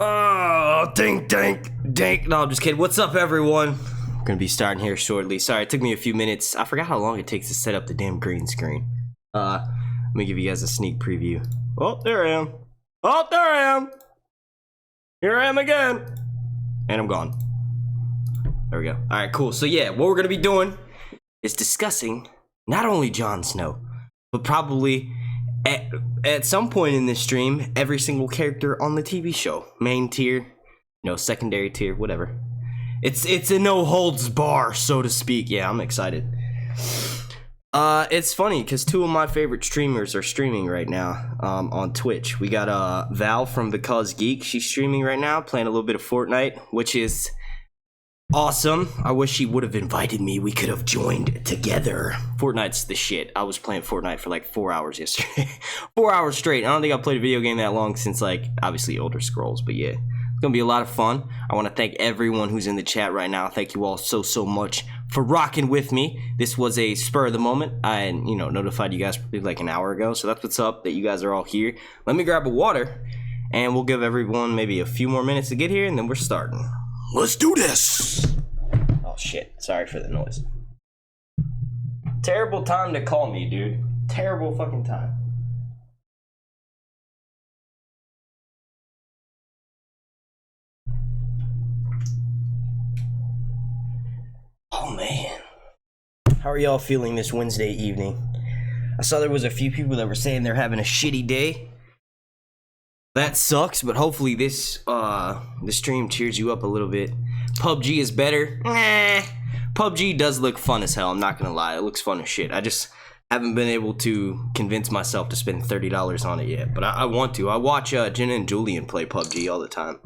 Oh, dink, dink, dink. No, I'm just kidding. What's up, everyone? I'm gonna be starting here shortly. Sorry, it took me a few minutes. I forgot how long it takes to set up the damn green screen. Let me give you guys a sneak preview. Oh, there I am. Oh, there I am. Here I am again. And I'm gone. There we go. All right, cool. So yeah, what we're gonna be doing is discussing not only Jon Snow, but probably at some point in this stream, every single character on the TV show. Main tier, secondary tier, whatever. It's a no holds bar, so to speak. Yeah, I'm excited. It's funny because two of my favorite streamers are streaming right now on Twitch. We got Val from Because Geek. She's streaming right now, playing a little bit of Fortnite, which is awesome. I wish she would have invited me. We could have joined together. Fortnite's the shit. I was playing Fortnite for like 4 hours yesterday. 4 hours straight. I don't think I played a video game that long since, like, obviously Elder Scrolls, but yeah. It's gonna be a lot of fun. I want to thank everyone who's in the chat right now. Thank you all so much for rocking with me. This was a spur of the moment. I notified you guys probably like an hour ago, so that's what's up, that you guys are all here. Let me grab a water, and we'll give everyone maybe a few more minutes to get here, and then we're starting. Let's do this! Oh shit, sorry for the noise. Terrible time to call me, dude. Terrible fucking time. Oh man. How are y'all feeling this Wednesday evening? I saw there was a few people that were saying they're having a shitty day. That sucks, but hopefully this stream cheers you up a little bit. PUBG is better. PUBG does look fun as hell, I'm not gonna lie. It looks fun as shit. I just haven't been able to convince myself to spend $30 on it yet, but I want to. I watch Jenna and Julian play PUBG all the time.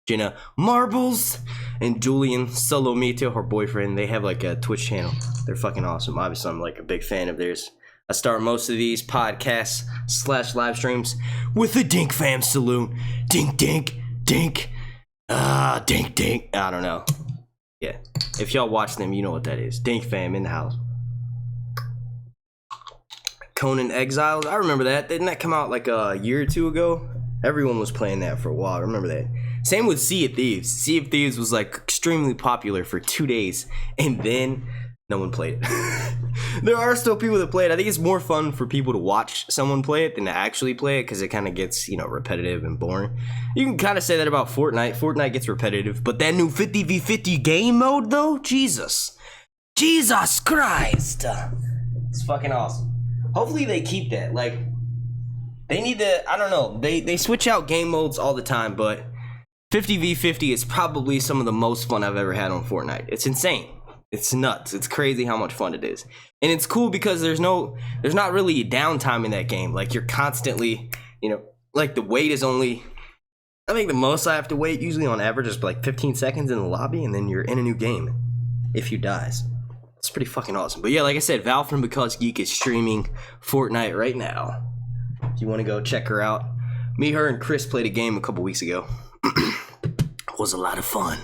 Jenna Marbles and Julian Solomito, her boyfriend, they have like a Twitch channel. They're fucking awesome. Obviously, I'm like a big fan of theirs. I start most of these podcasts / live streams with the Dink Fam Saloon. Dink, dink, dink. Dink, dink. I don't know. Yeah. If y'all watch them, you know what that is. Dink Fam in the house. Conan Exiles. I remember that. Didn't that come out like a year or two ago? Everyone was playing that for a while. I remember that. Same with Sea of Thieves. Sea of Thieves was like extremely popular for 2 days, and then no one played it. There are still people that play it. I think it's more fun for people to watch someone play it than to actually play it, because it kind of gets, repetitive and boring. You can kind of say that about Fortnite. Fortnite gets repetitive, but that new 50v50 game mode, though, Jesus Christ, it's fucking awesome. Hopefully they keep that. Like, they need to, I don't know, they switch out game modes all the time, but 50v50 is probably some of the most fun I've ever had on Fortnite. It's insane. It's nuts. It's crazy how much fun it is. And it's cool because there's not really a downtime in that game. Like, you're constantly, like, the wait is only, I think the most I have to wait usually on average is like 15 seconds in the lobby, and then you're in a new game if you dies. It's pretty fucking awesome. But yeah, like I said, Val from Because Geek is streaming Fortnite right now. If you want to go check her out. Me, her, and Chris played a game a couple weeks ago. It was a lot of fun.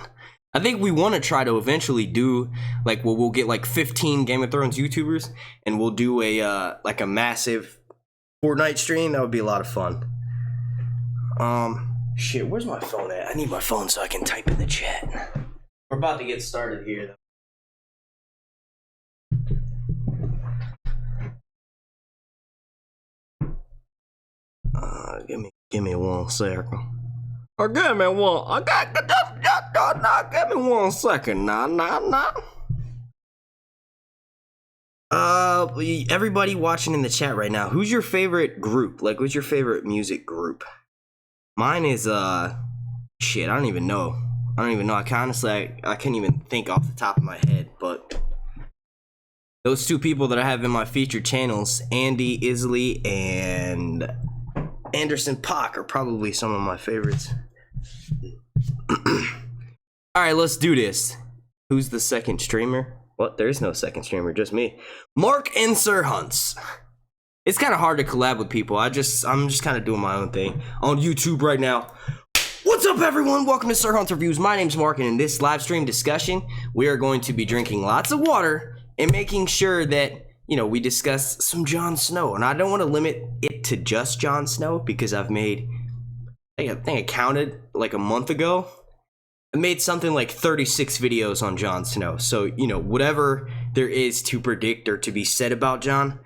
I think we want to try to eventually do, like, we'll get like 15 Game of Thrones YouTubers, and we'll do a like a massive Fortnite stream. That would be a lot of fun. Shit, where's my phone at? I need my phone so I can type in the chat. We're about to get started here, though. Give me 1 second. Give me 1 second. Everybody watching in the chat right now, who's your favorite group? Like, what's your favorite music group? Mine is shit, I don't even know. I can't even think off the top of my head, but those two people that I have in my featured channels, Andy Isley and Anderson Paak, are probably some of my favorites. Alright, let's do this. Who's the second streamer? What? There is no second streamer, just me. Mark and Sir Hunts. It's kind of hard to collab with people. I'm just kind of doing my own thing on YouTube right now. What's up, everyone? Welcome to Sir Hunts Reviews. My name's Mark, and in this live stream discussion, we are going to be drinking lots of water and making sure that, we discuss some Jon Snow. And I don't want to limit it to just Jon Snow, because I've made I think I counted like a month ago. I made something like 36 videos on Jon Snow. So, you know, whatever there is to predict or to be said about Jon,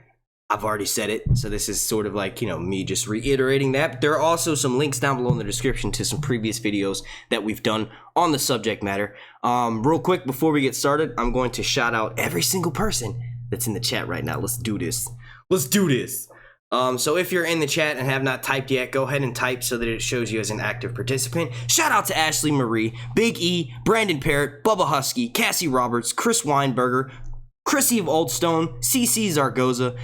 I've already said it. So this is sort of like, you know, me just reiterating that. There are also some links down below in the description to some previous videos that we've done on the subject matter. Real quick, before we get started, I'm going to shout out every single person that's in the chat right now. Let's do this. Let's do this. So if you're in the chat and have not typed yet, go ahead and type so that it shows you as an active participant. Shout out to Ashley Marie, Big E, Brandon Parrott, Bubba Husky, Cassie Roberts, Chris Weinberger, Chrissy of Oldstone, CC Zargoza,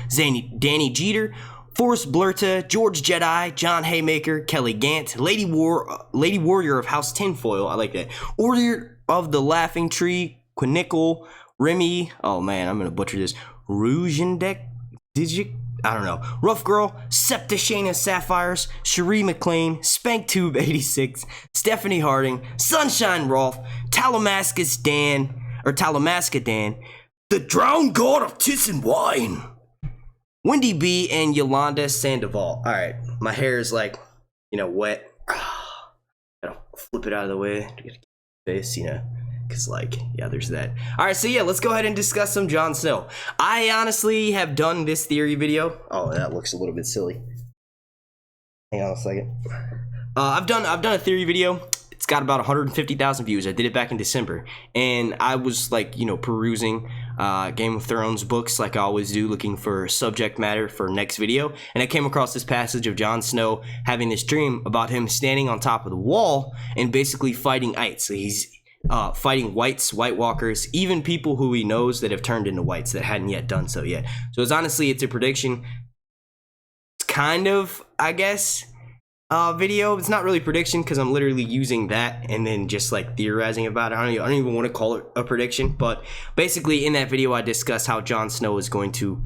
Danny Jeter, Forrest Blurta, George Jedi, John Haymaker, Kelly Gant, Lady Warrior of House Tinfoil, I like that, Order of the Laughing Tree, Quinickle, Remy, oh man, I'm gonna butcher this, Rujendek, Digik, I don't know. Rough Girl, Septishana Sapphires, Cherie McLean, SpankTube 86, Stephanie Harding, Sunshine Rolf, Talamasca Dan, the Drowned God of Tis and Wine, Wendy B, and Yolanda Sandoval. Alright, my hair is like, you know, wet. Gotta flip it out of the way to get face, you know. Cause like, yeah, there's that. All right, so yeah, let's go ahead and discuss some Jon Snow. I honestly have done this theory video. Oh, that looks a little bit silly. Hang on a second. I've done a theory video. It's got about 150,000 views. I did it back in December, and I was like, you know, perusing Game of Thrones books like I always do, looking for subject matter for next video, and I came across this passage of Jon Snow having this dream about him standing on top of the wall and basically fighting ice. So he's fighting White Walkers, even people who he knows that have turned into whites that hadn't yet done so yet. So it's a prediction. It's kind of, I guess, video. It's not really prediction because I'm literally using that and then just like theorizing about it. I don't even want to call it a prediction, but basically in that video I discussed how Jon Snow is going to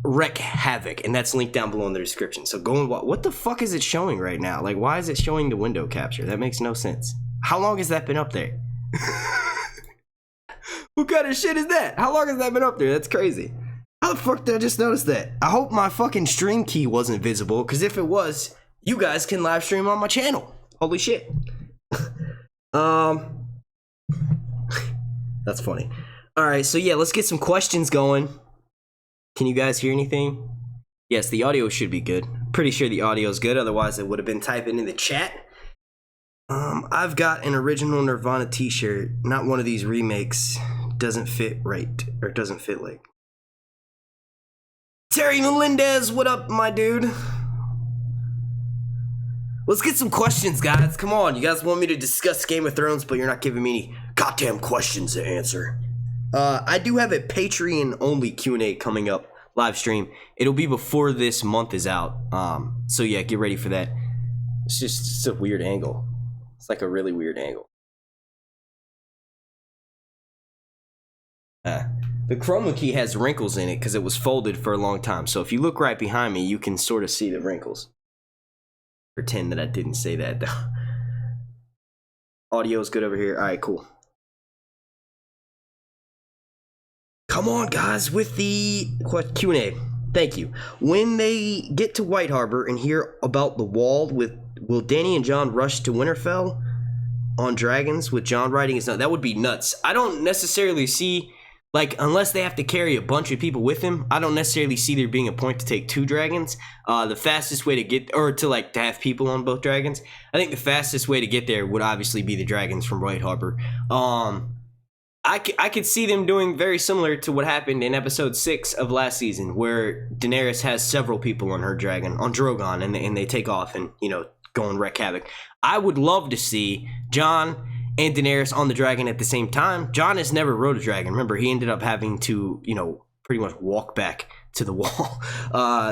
wreak havoc, and that's linked down below in the description. So go and watch. What the fuck is it showing right now? Like, why is it showing the window capture? That makes no sense. How long has that been up there? What kind of shit is that? How long has that been up there? That's crazy. How the fuck did I just notice that? I hope my fucking stream key wasn't visible, because if it was, you guys can live stream on my channel. Holy shit. That's funny. Alright, so yeah, let's get some questions going. Can you guys hear anything? Yes, the audio should be good. Pretty sure the audio is good, otherwise I would have been typing in the chat. I've got an original Nirvana t-shirt, not one of these remakes. Doesn't fit right, or doesn't fit like. Terry Melendez, what up, my dude? Let's get some questions, guys. Come on, you guys want me to discuss Game of Thrones, but you're not giving me any goddamn questions to answer. I do have a Patreon-only Q&A coming up, live stream. It'll be before this month is out. So yeah, get ready for that. It's a weird angle. It's like a really weird angle. The chroma key has wrinkles in it because it was folded for a long time. So if you look right behind me, you can sort of see the wrinkles. Pretend that I didn't say that though. Audio's good over here. All right, cool. Come on, guys, with the Q&A. Thank you. When they get to White Harbor and hear about the wall, will Dany and Jon rush to Winterfell on dragons with Jon riding his nuts? That would be nuts. I don't necessarily see, like, unless they have to carry a bunch of people with him, I don't necessarily see there being a point to take 2 dragons. The fastest way to get, or to have people on both dragons, I think the fastest way to get there would obviously be the dragons from White Harbor. I could see them doing very similar to what happened in episode 6 of last season, where Daenerys has several people on her dragon, on Drogon, and they take off and, you know, go and wreak havoc. I would love to see Jon and Daenerys on the dragon at the same time. Jon has never rode a dragon. Remember, he ended up having to, you know, pretty much walk back to the wall,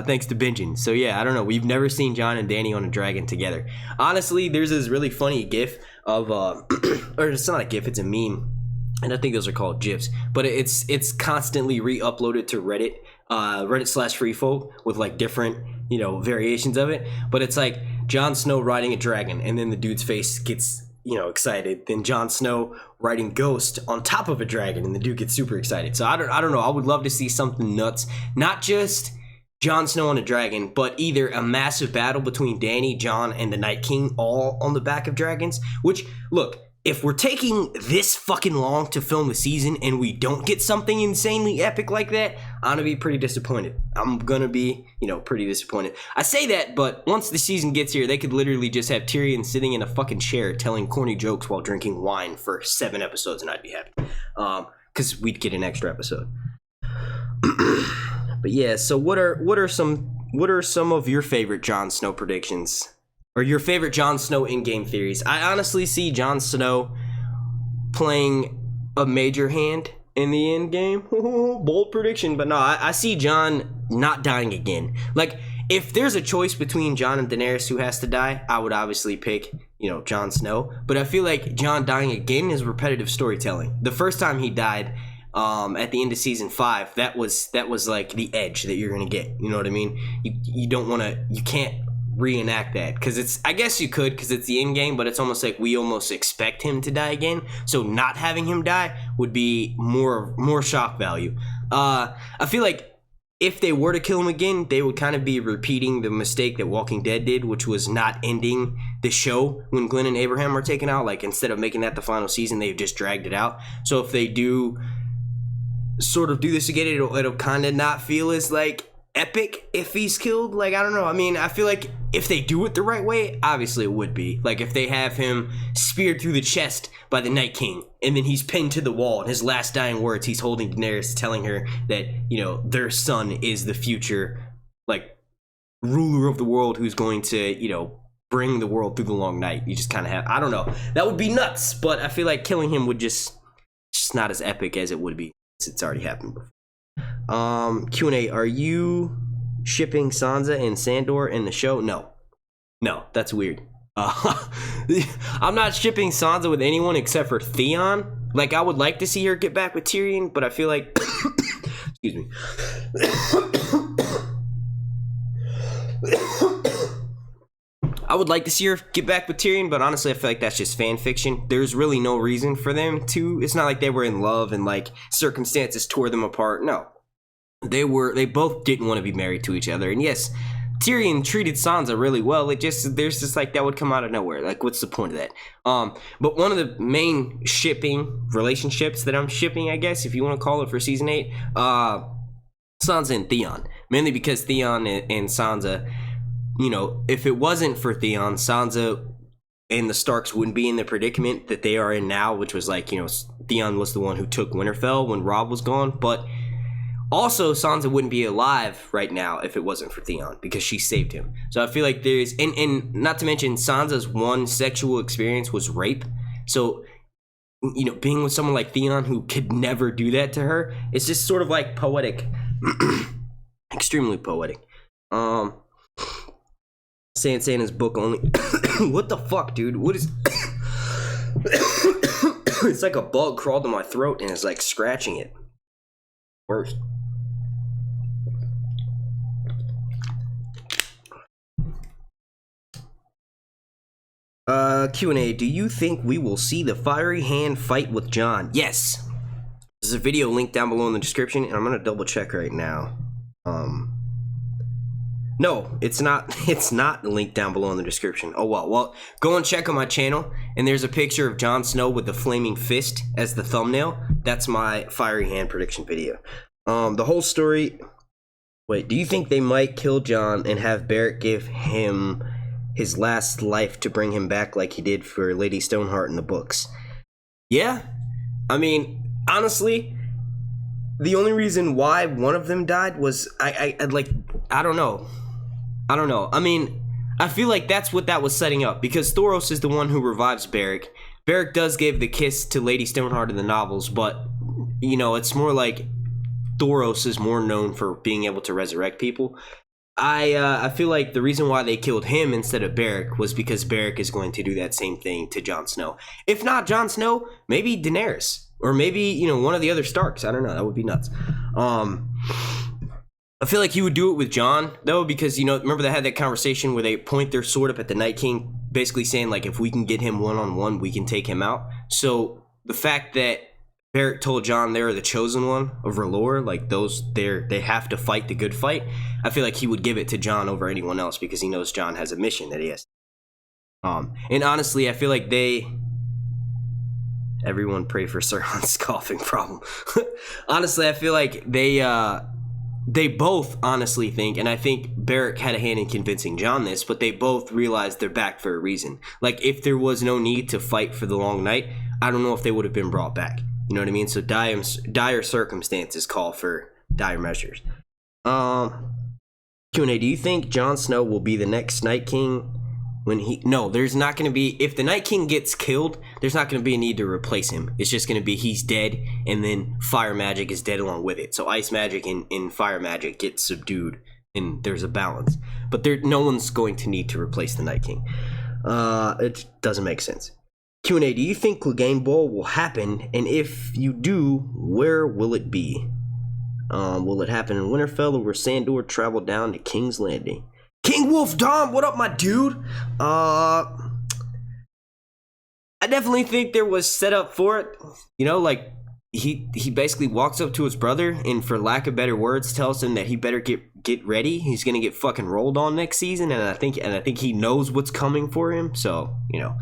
thanks to binging. So yeah, I don't know. We've never seen Jon and Dany on a dragon together. Honestly, there's this really funny gif of, or it's not a gif, it's a meme. And I think those are called GIFs, but it's constantly re-uploaded to Reddit, Reddit/Freefolk with like different, you know, variations of it. But it's like Jon Snow riding a dragon, and then the dude's face gets, you know, excited. Then Jon Snow riding Ghost on top of a dragon, and the dude gets super excited. So I don't know. I would love to see something nuts, not just Jon Snow on a dragon, but either a massive battle between Dany, Jon, and the Night King all on the back of dragons. Which, look, if we're taking this fucking long to film the season and we don't get something insanely epic like that, I'm gonna be pretty disappointed. I'm gonna be, pretty disappointed. I say that, but once the season gets here, they could literally just have Tyrion sitting in a fucking chair telling corny jokes while drinking wine for 7 episodes, and I'd be happy. Because we'd get an extra episode. But yeah, so what are some of your favorite Jon Snow predictions? Or your favorite Jon Snow in-game theories? I honestly see Jon Snow playing a major hand in the in-game. Bold prediction, but no, I see Jon not dying again. Like, if there's a choice between Jon and Daenerys who has to die, I would obviously pick, Jon Snow. But I feel like Jon dying again is repetitive storytelling. The first time he died, at the end of season 5, that was like the edge that you're gonna get. You know what I mean? You can't reenact that, because I guess you could, because it's the end game, but it's almost like we almost expect him to die again, so not having him die would be more shock value. I feel like if they were to kill him again, they would kind of be repeating the mistake that Walking Dead did, which was not ending the show when Glenn and Abraham were taken out. Like, instead of making that the final season, they've just dragged it out. So if they do sort of do this again, it'll kind of not feel as like epic if he's killed. Like, I don't know. I mean, I feel like if they do it the right way, obviously it would be. Like, if they have him speared through the chest by the Night King, and then he's pinned to the wall, and his last dying words, he's holding Daenerys, telling her that, their son is the future, like, ruler of the world who's going to, bring the world through the long night. You just kind of have, I don't know. That would be nuts, but I feel like killing him would just not as epic as it would be. It's already happened before. Q&A, are you shipping Sansa and Sandor in the show? No, that's weird. I'm not shipping Sansa with anyone except for Theon. Like, I would like to see her get back with Tyrion, but I feel like excuse me. I would like to see her get back with Tyrion, but honestly, I feel like that's just fan fiction. There's really no reason for them to. It's not like they were in love and, like, circumstances tore them apart. No. They both didn't want to be married to each other. And yes, Tyrion treated Sansa really well. There's just like, that would come out of nowhere. Like, what's the point of that? But one of the main shipping relationships that I'm shipping, I guess, if you want to call it, for season 8, Sansa and Theon. Mainly because Theon and Sansa, if it wasn't for Theon, Sansa and the Starks wouldn't be in the predicament that they are in now, which was like, Theon was the one who took Winterfell when Robb was gone. But also, Sansa wouldn't be alive right now if it wasn't for Theon, because she saved him. So I feel like there's, and not to mention, Sansa's one sexual experience was rape. So, being with someone like Theon who could never do that to her, it's just sort of like poetic. Extremely poetic. Saying his book only. What the fuck, dude? What is? It's like a bug crawled in my throat and it's like scratching it. Worst. Q&A. Do you think we will see the Fiery Hand fight with Jon? Yes. There's a video linked down below in the description, and I'm gonna double check right now. No, it's not. It's not linked down below in the description. Oh well, go and check on my channel, and there's a picture of Jon Snow with the flaming fist as the thumbnail. That's my Fiery Hand prediction video. The whole story. Wait, do you think they might kill Jon and have Beric give him his last life to bring him back, like he did for Lady Stoneheart in the books? Yeah, I mean, honestly, the only reason why one of them died was I don't know. I mean, I feel like that's what that was setting up, because Thoros is the one who revives Beric. Beric does give the kiss to Lady Stoneheart in the novels, but, it's more like Thoros is more known for being able to resurrect people. I feel like the reason why they killed him instead of Beric was because Beric is going to do that same thing to Jon Snow. If not Jon Snow, maybe Daenerys. Or maybe, one of the other Starks. I don't know. That would be nuts. I feel like he would do it with Jon, though, because, remember they had that conversation where they point their sword up at the Night King, basically saying, like, if we can get him one-on-one, we can take him out. So the fact that Beric told Jon they're the chosen one of R'hllor, like, they have to fight the good fight, I feel like he would give it to Jon over anyone else because he knows Jon has a mission that he has. And honestly, I feel like everyone pray for Sirhan's coughing problem. Honestly, I feel like they both honestly think, and I think Beric had a hand in convincing Jon this, but they both realized they're back for a reason. Like, if there was no need to fight for the Long Night, I don't know if they would have been brought back. You know what I mean? So dire circumstances call for dire measures. Q&A, do you think Jon Snow will be the next Night King? No, there's not going to be, if the Night King gets killed, there's not going to be a need to replace him. It's just going to be he's dead, and then fire magic is dead along with it. So ice magic and fire magic get subdued, and there's a balance. But no one's going to need to replace the Night King. It doesn't make sense. Q&A, do you think Clegane Bowl will happen? And if you do, where will it be? Will it happen in Winterfell, or will Sandor travel down to King's Landing? King Wolf Dom, what up, my dude? I definitely think there was set up for it. You know, like, he basically walks up to his brother and, for lack of better words, tells him that he better get ready. He's gonna get fucking rolled on next season, and I think he knows what's coming for him. So, you know,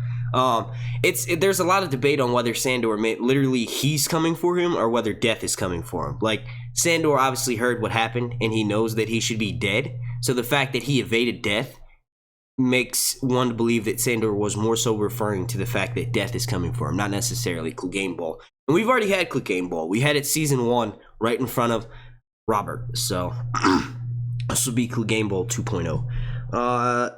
there's a lot of debate on whether Sandor literally he's coming for him or whether death is coming for him. Like, Sandor obviously heard what happened, and he knows that he should be dead. So the fact that he evaded death makes one believe that Sandor was more so referring to the fact that death is coming for him, not necessarily Clegane Bowl. And we've already had Clegane Bowl. We had it season 1 right in front of Robert. So this will be Clegane Bowl 2.0.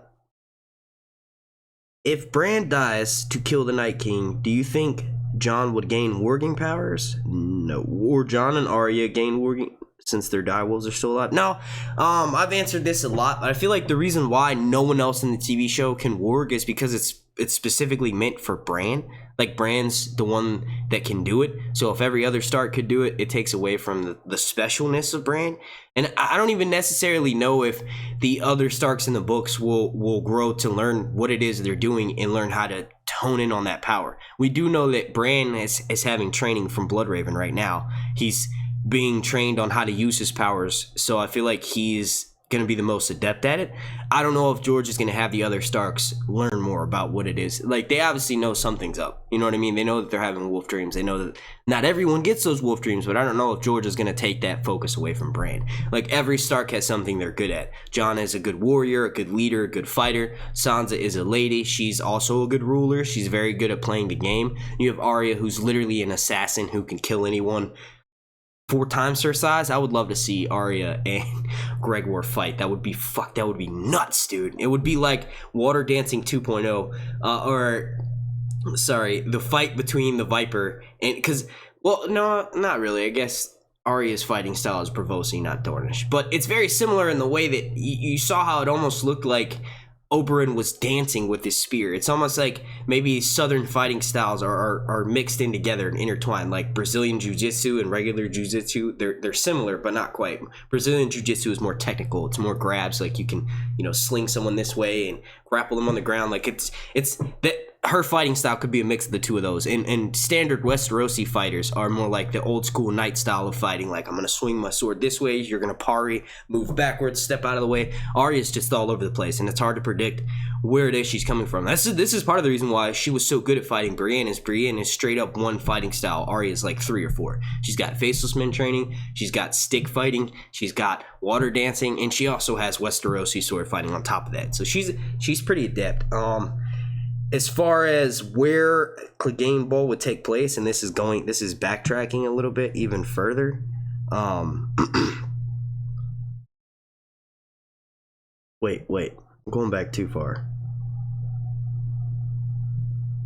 If Bran dies to kill the Night King, do you think Jon would gain warging powers? No. Or Jon and Arya gain warging, since their direwolves are still alive? No. I've answered this a lot, but I feel like the reason why no one else in the TV show can warg is because it's specifically meant for Bran. Like, Bran's the one that can do it. So if every other Stark could do it, it takes away from the specialness of Bran. And I don't even necessarily know if the other Starks in the books will grow to learn what it is they're doing and learn how to hone in on that power. We do know that Bran is having training from Bloodraven right now. He's being trained on how to use his powers, so I feel like he's going to be the most adept at it. I don't know if George is going to have the other Starks learn more about what it is. Like, they obviously know something's up. You know what I mean? They know that they're having wolf dreams. They know that not everyone gets those wolf dreams, but I don't know if George is going to take that focus away from Bran. Like, every Stark has something they're good at. Jon is a good warrior, a good leader, a good fighter. Sansa is a lady. She's also a good ruler. She's very good at playing the game. You have Arya, who's literally an assassin who can kill anyone 4 times her size. I would love to see Arya and Gregor fight. That would be nuts, dude. It would be like Water Dancing 2.0, sorry, the fight between the Viper and, because, well, no, not really. I guess Arya's fighting style is Braavosi, not Dornish, but it's very similar in the way that you saw how it almost looked like Oberyn was dancing with his spear. It's almost like maybe southern fighting styles are mixed in together and intertwined, like Brazilian jiu-jitsu and regular jiu-jitsu. They're similar, but not quite. Brazilian jiu-jitsu is more technical. It's more grabs, like you can, sling someone this way and grapple them on the ground. Like, it's that her fighting style could be a mix of the two of those. And standard Westerosi fighters are more like the old school knight style of fighting. Like, I'm going to swing my sword this way, you're going to parry, move backwards, step out of the way. Arya's just all over the place, and it's hard to predict where it is she's coming from. This is part of the reason why she was so good at fighting Brienne is straight up one fighting style. Arya's like 3 or 4. She's got Faceless Men training, she's got stick fighting, she's got water dancing, and she also has Westerosi sword fighting on top of that. So she's pretty adept. As far as where Clegane Bowl would take place, and this is backtracking a little bit even further. Wait, I'm going back too far.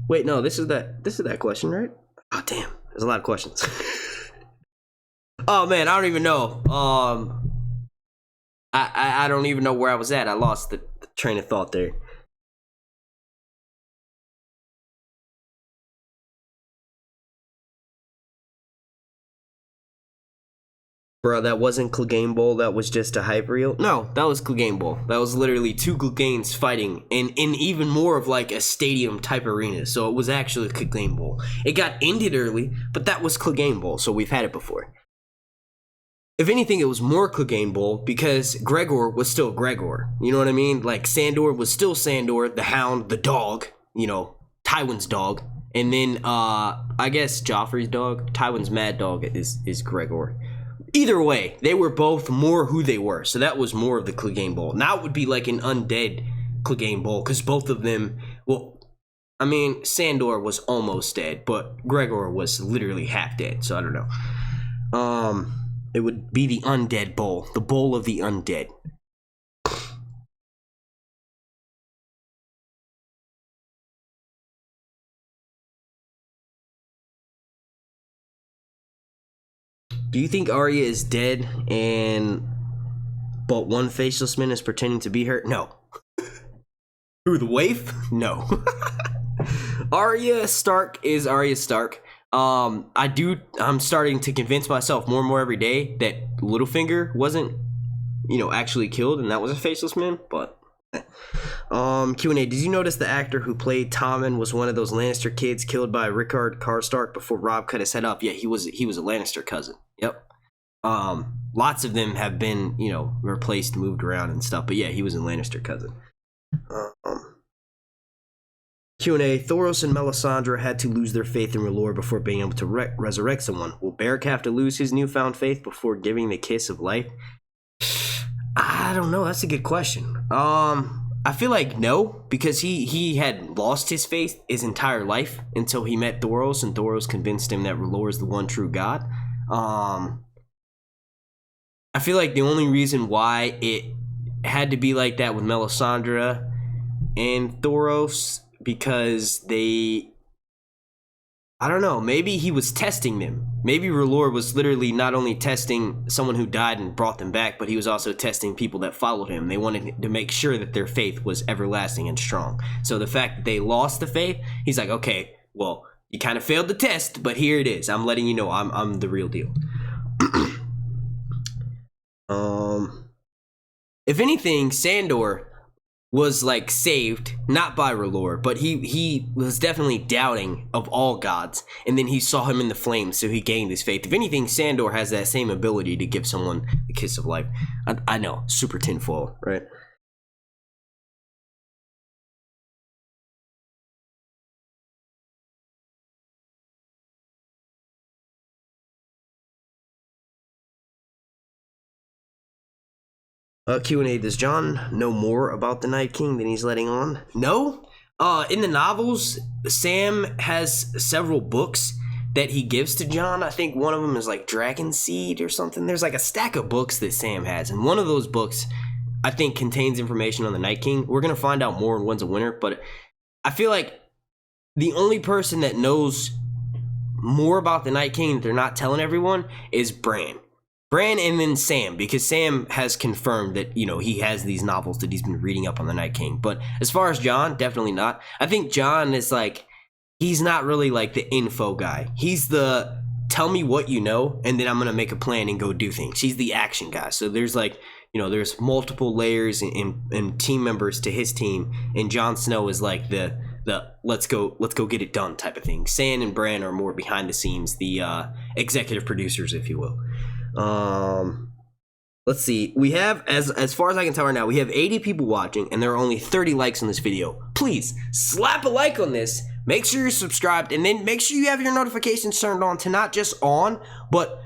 Wait, no, this is that question, right? Oh, damn, there's a lot of questions. Oh man, I don't even know. I don't even know where I was at. I lost the train of thought there. Bro, that wasn't Clegane Bowl, that was just a hype reel? No, that was Clegane Bowl. That was literally 2 Cleganes fighting in even more of like a stadium type arena. So it was actually Clegane Bowl. It got ended early, but that was Clegane Bowl, so we've had it before. if anything, it was more Clegane Bowl because Gregor was still Gregor. You know what I mean? Like, Sandor was still Sandor, the Hound, the dog, you know, Tywin's dog. And then, I guess Joffrey's dog, Tywin's mad dog is Gregor. Either way, they were both more who they were. So that was more of the Clegane Bowl. Now it would be like an undead Clegane Bowl because both of them, well, I mean, Sandor was almost dead, but Gregor was literally half dead. So I don't know. It would be the Undead Bowl. The Bowl of the Undead. Do you think Arya is dead but one faceless man is pretending to be her? No. Who, the waif? No. Arya Stark is Arya Stark. I'm starting to convince myself more and more every day that Littlefinger wasn't, you know, actually killed and that was a faceless man, but Q&A, did you notice the actor who played Tommen was one of those Lannister kids killed by Rickard Karstark before Robb cut his head off? Yeah, he was a Lannister cousin. Yep. Lots of them have been, you know, replaced, moved around and stuff, but yeah, he was a Lannister cousin. Q&A, Thoros and Melisandre had to lose their faith in R'hllor before being able to resurrect someone. Will Beric have to lose his newfound faith before giving the kiss of life? I don't know. That's a good question. I feel like no, because he had lost his faith his entire life until he met Thoros, and Thoros convinced him that R'hllor is the one true God. I feel like the only reason why it had to be like that with Melisandre and Thoros, because I don't know, maybe he was testing them. Maybe R'hllor was literally not only testing someone who died and brought them back, but he was also testing people that followed him. They wanted to make sure that their faith was everlasting and strong. So the fact that they lost the faith, he's like, okay, well, you kind of failed the test, but here it is. I'm letting you know I'm the real deal. If anything, Sandor was like saved, not by R'hllor, but he was definitely doubting of all gods, and then he saw him in the flames, so he gained his faith. If anything, Sandor has that same ability to give someone the kiss of life. I know, super tinfoil, right? Q&A, does Jon know more about the Night King than he's letting on? No. In the novels, Sam has several books that he gives to Jon. I think one of them is like Dragon Seed or something. There's like a stack of books that Sam has, and one of those books, I think, contains information on the Night King. We're going to find out more in Winds of Winter, but I feel like the only person that knows more about the Night King that they're not telling everyone is Bran. Bran and then Sam, because Sam has confirmed that, you know, he has these novels that he's been reading up on the Night King. But as far as Jon, definitely not. I think Jon is like, he's not really like the info guy. He's the tell me what you know, and then I'm going to make a plan and go do things. He's the action guy. So there's like, you know, there's multiple layers and team members to his team. And Jon Snow is like the let's go get it done type of thing. Sam and Bran are more behind the scenes, the executive producers, if you will. Let's see, we have, as far as I can tell right now, we have 80 people watching and there are only 30 likes on this video. Please slap a like on this, make sure you're subscribed, and then make sure you have your notifications turned on to not just on, but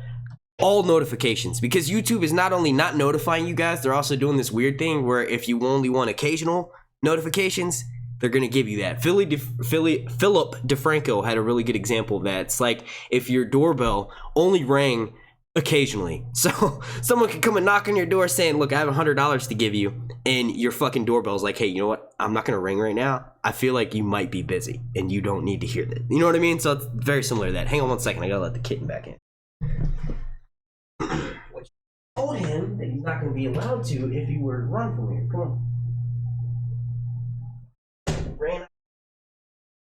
all notifications, because YouTube is not only not notifying you guys, they're also doing this weird thing where if you only want occasional notifications, they're going to give you that. Philip DeFranco had a really good example of that. It's like if your doorbell only rang occasionally, so someone could come and knock on your door saying, look, I have $100 to give you, and your fucking doorbell's like, hey, you know what, I'm not gonna ring right now, I feel like you might be busy and you don't need to hear that, you know what I mean? So it's very similar to that. Hang on one second, I gotta let the kitten back in. Which told him that he's not gonna be allowed to if he were to run from here. Come on, Ran. I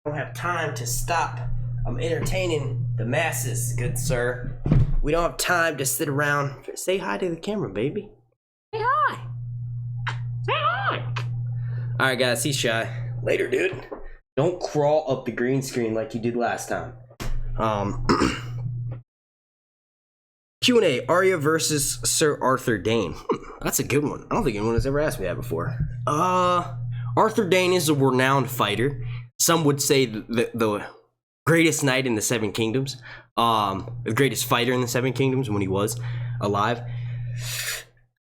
don't have time to stop. I'm entertaining the masses, good sir. We don't have time to sit around. Say hi to the camera, baby. Say hi. Say hi. All right, guys, he's shy. Later, dude. Don't crawl up the green screen like you did last time. Q&A, Arya versus Sir Arthur Dayne. That's a good one. I don't think anyone has ever asked me that before. Arthur Dayne is a renowned fighter. Some would say the greatest knight in the Seven Kingdoms. The greatest fighter in the Seven Kingdoms when he was alive.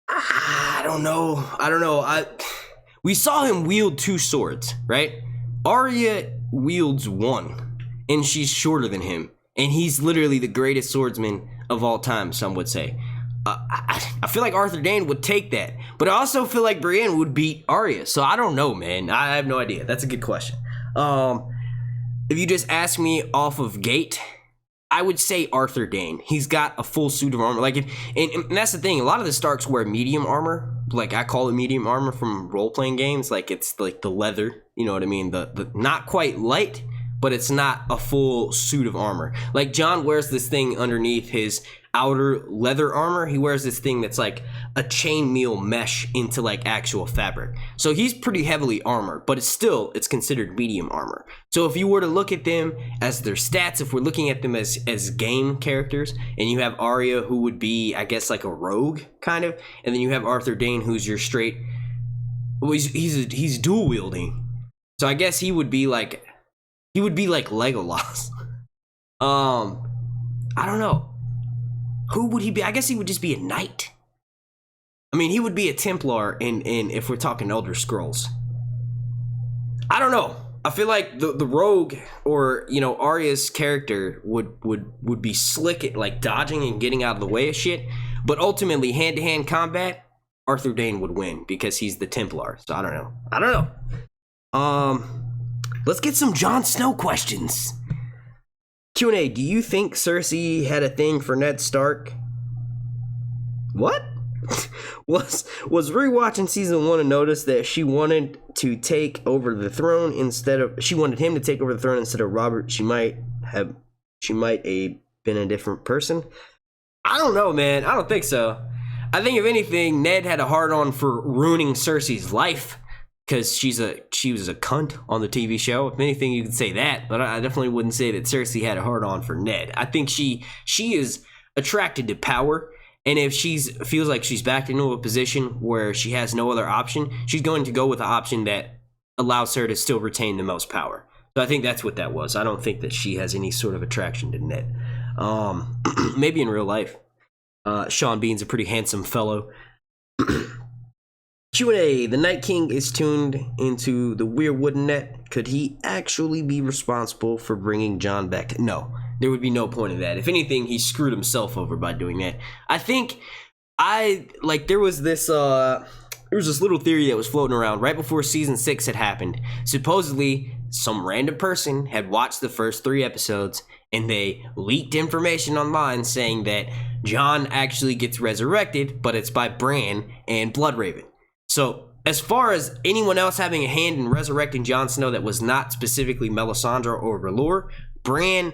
I don't know. We saw him wield 2 swords, right? Arya wields 1, and she's shorter than him. And he's literally the greatest swordsman of all time, some would say. I feel like Arthur Dayne would take that. But I also feel like Brienne would beat Arya. So I don't know, man. I have no idea. That's a good question. If you just ask me off of gate, I would say Arthur Dayne. He's got a full suit of armor. Like, and that's the thing. A lot of the Starks wear medium armor. Like, I call it medium armor from role-playing games. Like, it's like the leather. You know what I mean? The not quite light, but it's not a full suit of armor. Like, Jon wears this thing underneath his outer leather armor. He wears this thing that's like a chainmail mesh into like actual fabric. So he's pretty heavily armored, but it's considered medium armor. So if you were to look at them as their stats, if we're looking at them as game characters, and you have Arya, who would be, I guess, like a rogue kind of, and then you have Arthur Dayne, who's your straight, well, he's dual wielding. So I guess he would be like Legolas. I don't know. Who would he be? I guess he would just be a knight. I mean, he would be a Templar in if we're talking Elder Scrolls. I don't know. I feel like the rogue, or, you know, Arya's character would be slick at like dodging and getting out of the way of shit. But ultimately, hand-to-hand combat, Arthur Dayne would win because he's the Templar. So I don't know. Let's get some Jon Snow questions. Q&A, do you think Cersei had a thing for Ned Stark? What? was rewatching season 1 and noticed that she wanted to take over the throne she wanted him to take over the throne instead of Robert. She might have been a different person. I don't know, man. I don't think so. I think if anything, Ned had a hard-on for ruining Cersei's life, because she was a cunt on the TV show. If anything, you could say that, but I definitely wouldn't say that Cersei had a hard-on for Ned. I think she is attracted to power, and if she feels like she's backed into a position where she has no other option, she's going to go with the option that allows her to still retain the most power. So I think that's what that was. I don't think that she has any sort of attraction to Ned. Maybe in real life. Sean Bean's a pretty handsome fellow. Q&A, the Night King is tuned into the weird wooden net. Could he actually be responsible for bringing Jon back? No, there would be no point in that. If anything, he screwed himself over by doing that. I think there was this little theory that was floating around right before season 6 had happened. Supposedly, some random person had watched the first 3 episodes, and they leaked information online saying that Jon actually gets resurrected, but it's by Bran and Bloodraven. So, as far as anyone else having a hand in resurrecting Jon Snow that was not specifically Melisandre or R'hllor, Bran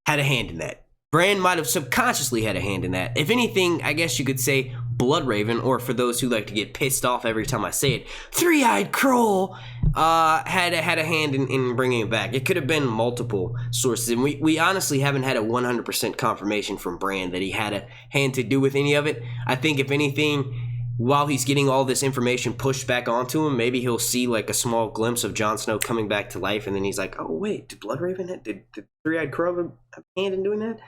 had a hand in that. Bran might have subconsciously had a hand in that. If anything, I guess you could say Bloodraven, or for those who like to get pissed off every time I say it, Three-Eyed Crow had a hand in bringing it back. It could have been multiple sources, and we honestly haven't had a 100% confirmation from Bran that he had a hand to do with any of it. I think if anything, while he's getting all this information pushed back onto him, maybe he'll see like a small glimpse of Jon Snow coming back to life, and then he's like, oh wait, did Bloodraven, did Three-Eyed Crow have a hand in doing that?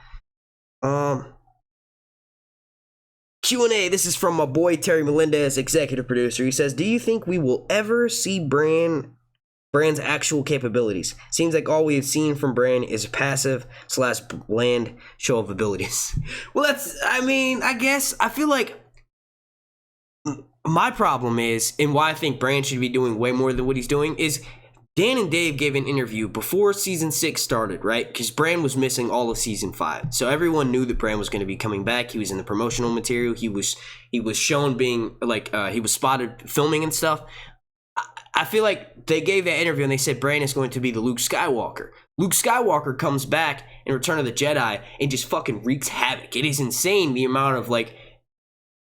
Q&A, this is from my boy Terry Melendez, executive producer. He says, do you think we will ever see Bran's actual capabilities? Seems like all we have seen from Bran is a passive / bland show of abilities. Well, I guess, I feel like my problem is, and why I think Bran should be doing way more than what he's doing, is Dan and Dave gave an interview before season 6 started, right? Because Bran was missing all of season 5. So everyone knew that Bran was going to be coming back. He was in the promotional material. He was shown being, he was spotted filming and stuff. I feel like they gave that interview and they said Bran is going to be the Luke Skywalker. Luke Skywalker comes back in Return of the Jedi and just fucking wreaks havoc. It is insane the amount of,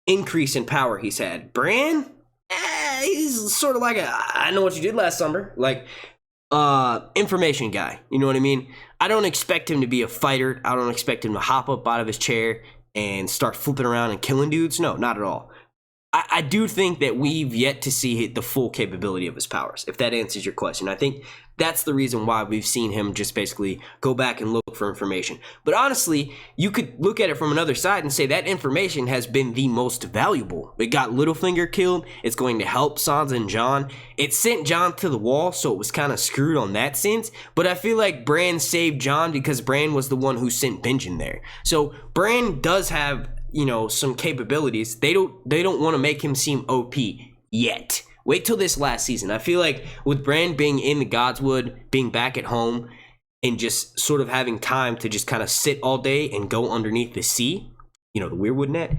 increase in power he's had. Bran, he's sort of like I know what you did last summer, information guy. You know what I mean? I don't expect him to be a fighter. I don't expect him to hop up out of his chair and start flipping around and killing dudes. No, not at all. I do think that we've yet to see the full capability of his powers, if that answers your question. I think that's the reason why we've seen him just basically go back and look for information. But honestly, you could look at it from another side and say that information has been the most valuable. It got Littlefinger killed. It's going to help Sansa and Jon. It sent Jon to the wall, so it was kind of screwed on that sense. But I feel like Bran saved Jon because Bran was the one who sent Benjen there. So Bran does have, you know, some capabilities. They don't want to make him seem OP yet. Wait till this last season. I feel like with Bran being in the Godswood, being back at home, and just sort of having time to just kind of sit all day and go underneath the sea, you know, the Weirwood net,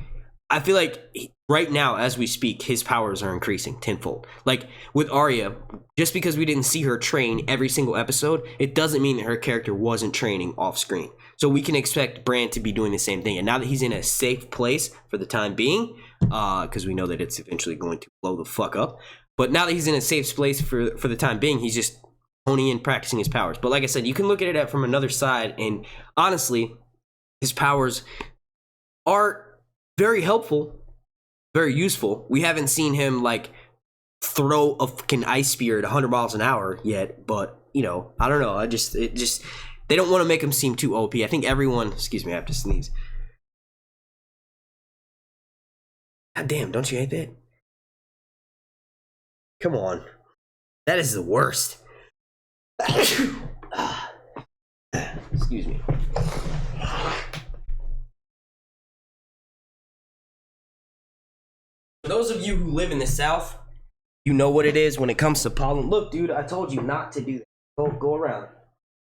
I feel like right now, as we speak, his powers are increasing tenfold. Like with Arya, just because we didn't see her train every single episode, it doesn't mean that her character wasn't training off screen. So we can expect Bran to be doing the same thing. And now that he's in a safe place for the time being, because we know that it's eventually going to blow the fuck up. But now that he's in a safe place for the time being, he's just honing in, practicing his powers. But like I said, you can look at it from another side. And honestly, his powers are very helpful, very useful. We haven't seen him like throw a fucking ice spear at 100 miles an hour yet. But, you know, I don't know. They don't want to make him seem too OP. I think everyone... Excuse me, I have to sneeze. God damn, don't you hate that? Come on. That is the worst. Excuse me. For those of you who live in the South, you know what it is when it comes to pollen. Look, dude, I told you not to do that. Go around.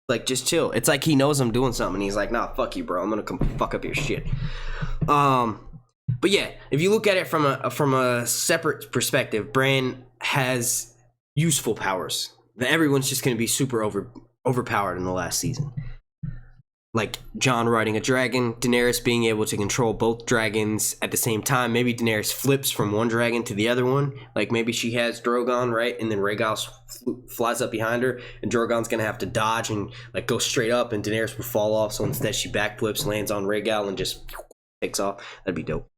Like, just chill. It's like he knows I'm doing something and he's like, nah, fuck you, bro, I'm gonna come fuck up your shit. But yeah, if you look at it from a separate perspective, Bran has useful powers that everyone's just gonna be super overpowered in the last season. Like Jon riding a dragon, Daenerys being able to control both dragons at the same time. Maybe Daenerys flips from one dragon to the other one. Like maybe she has Drogon, right? And then Rhaegal flies up behind her, and Drogon's gonna have to dodge and like go straight up, and Daenerys will fall off. So instead she backflips, lands on Rhaegal, and just takes off. That'd be dope.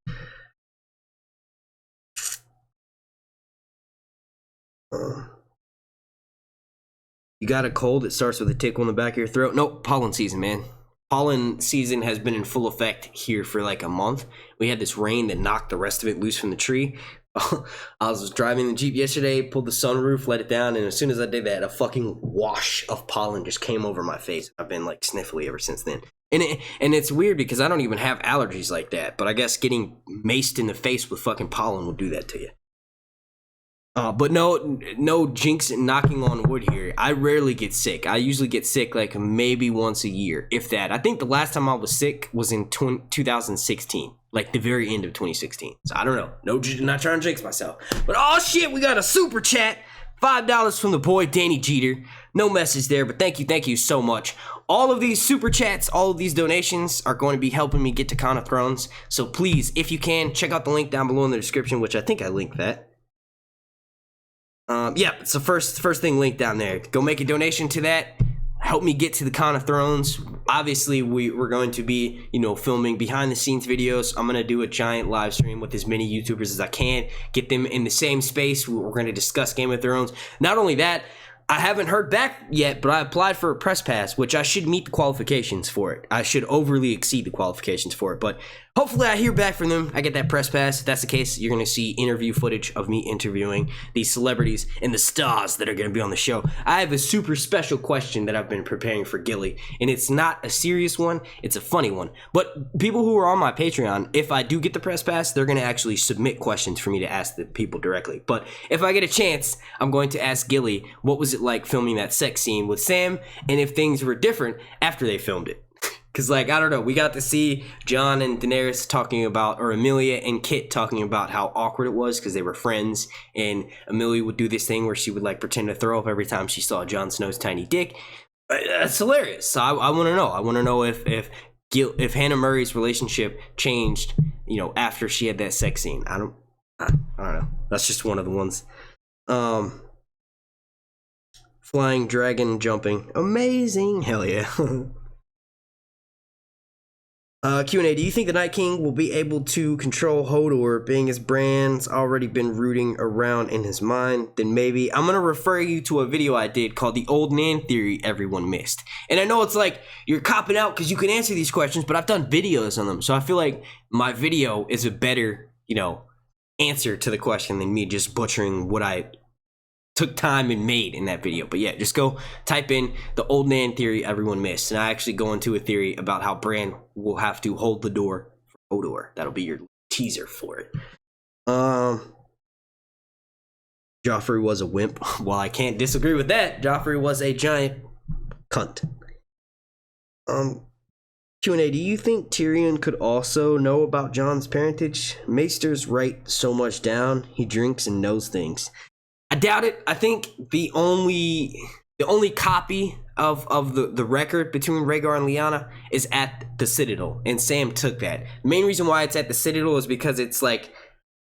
You got a cold? It starts with a tickle in the back of your throat? Nope, pollen season, man. Pollen season has been in full effect here for like a month. We had this rain that knocked the rest of it loose from the tree. I was driving the Jeep yesterday, pulled the sunroof, let it down, and as soon as I did that, a fucking wash of pollen just came over my face. I've been like sniffly ever since then. And it's weird because I don't even have allergies like that, but I guess getting maced in the face with fucking pollen will do that to you. But no jinx and knocking on wood here. I rarely get sick. I usually get sick like maybe once a year, if that. I think the last time I was sick was in 2016, like the very end of 2016. So I don't know. Not trying to jinx myself. But oh shit, we got a super chat. $5 from the boy Danny Jeter. No message there, but thank you so much. All of these super chats, all of these donations are going to be helping me get to Con of Thrones. So please, if you can, check out the link down below in the description, which I think I linked that. Yeah, it's the first thing linked down there. Go make a donation to that. Help me get to the Con of Thrones. Obviously, we're going to be, filming behind the scenes videos. I'm going to do a giant live stream with as many YouTubers as I can. Get them in the same space. We're going to discuss Game of Thrones. Not only that, I haven't heard back yet, but I applied for a press pass, which I should meet the qualifications for it. I should overly exceed the qualifications for it, but hopefully I hear back from them. I get that press pass. If that's the case, you're going to see interview footage of me interviewing these celebrities and the stars that are going to be on the show. I have a super special question that I've been preparing for Gilly, and it's not a serious one. It's a funny one. But people who are on my Patreon, if I do get the press pass, they're going to actually submit questions for me to ask the people directly. But if I get a chance, I'm going to ask Gilly, what was it like filming that sex scene with Sam, and if things were different after they filmed it. Because, I don't know, we got to see Jon and Daenerys talking about, or Emilia and Kit talking about how awkward it was because they were friends, and Emilia would do this thing where she would, pretend to throw up every time she saw Jon Snow's tiny dick. That's hilarious. So I want to know. I want to know if Hannah Murray's relationship changed, after she had that sex scene. I don't know. That's just one of the ones. Flying dragon jumping. Amazing. Hell yeah. Q&A, do you think the Night King will be able to control Hodor, being as Bran's already been rooting around in his mind? Then maybe. I'm going to refer you to a video I did called The Old Nan Theory Everyone Missed. And I know it's like, you're copping out because you can answer these questions, but I've done videos on them. So I feel like my video is a better, answer to the question than me just butchering what I took time and made in that video. But yeah, just go type in The Old Nan Theory Everyone Missed, and I actually go into a theory about how Bran will have to hold the door for Hodor. That'll be your teaser for it. Joffrey was a wimp. Well, I can't disagree with that. Joffrey was a giant cunt. Q&A, do you think Tyrion could also know about Jon's parentage? Maesters write so much down. He drinks and knows things. I doubt it. I think the only copy of the record between Rhaegar and Lyanna is at the Citadel, and Sam took that. The main reason why it's at the Citadel is because it's like,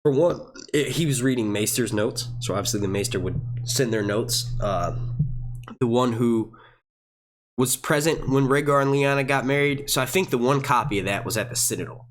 for one, he was reading Maester's notes, so obviously the Maester would send their notes. The one who was present when Rhaegar and Lyanna got married, so I think the one copy of that was at the Citadel.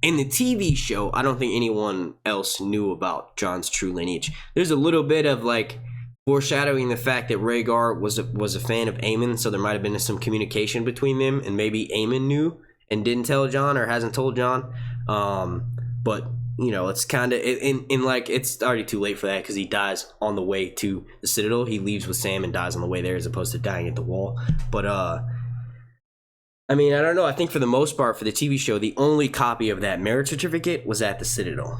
In the TV show, I don't think anyone else knew about Jon's true lineage. There's a little bit of like foreshadowing the fact that Rhaegar was a fan of Aemon, so there might have been some communication between them, and maybe Aemon knew and didn't tell Jon or hasn't told Jon. But it's kind of in like, it's already too late for that because he dies on the way to the Citadel. He leaves with Sam and dies on the way there as opposed to dying at the wall. But I don't know. I think for the most part for the TV show, the only copy of that marriage certificate was at the Citadel.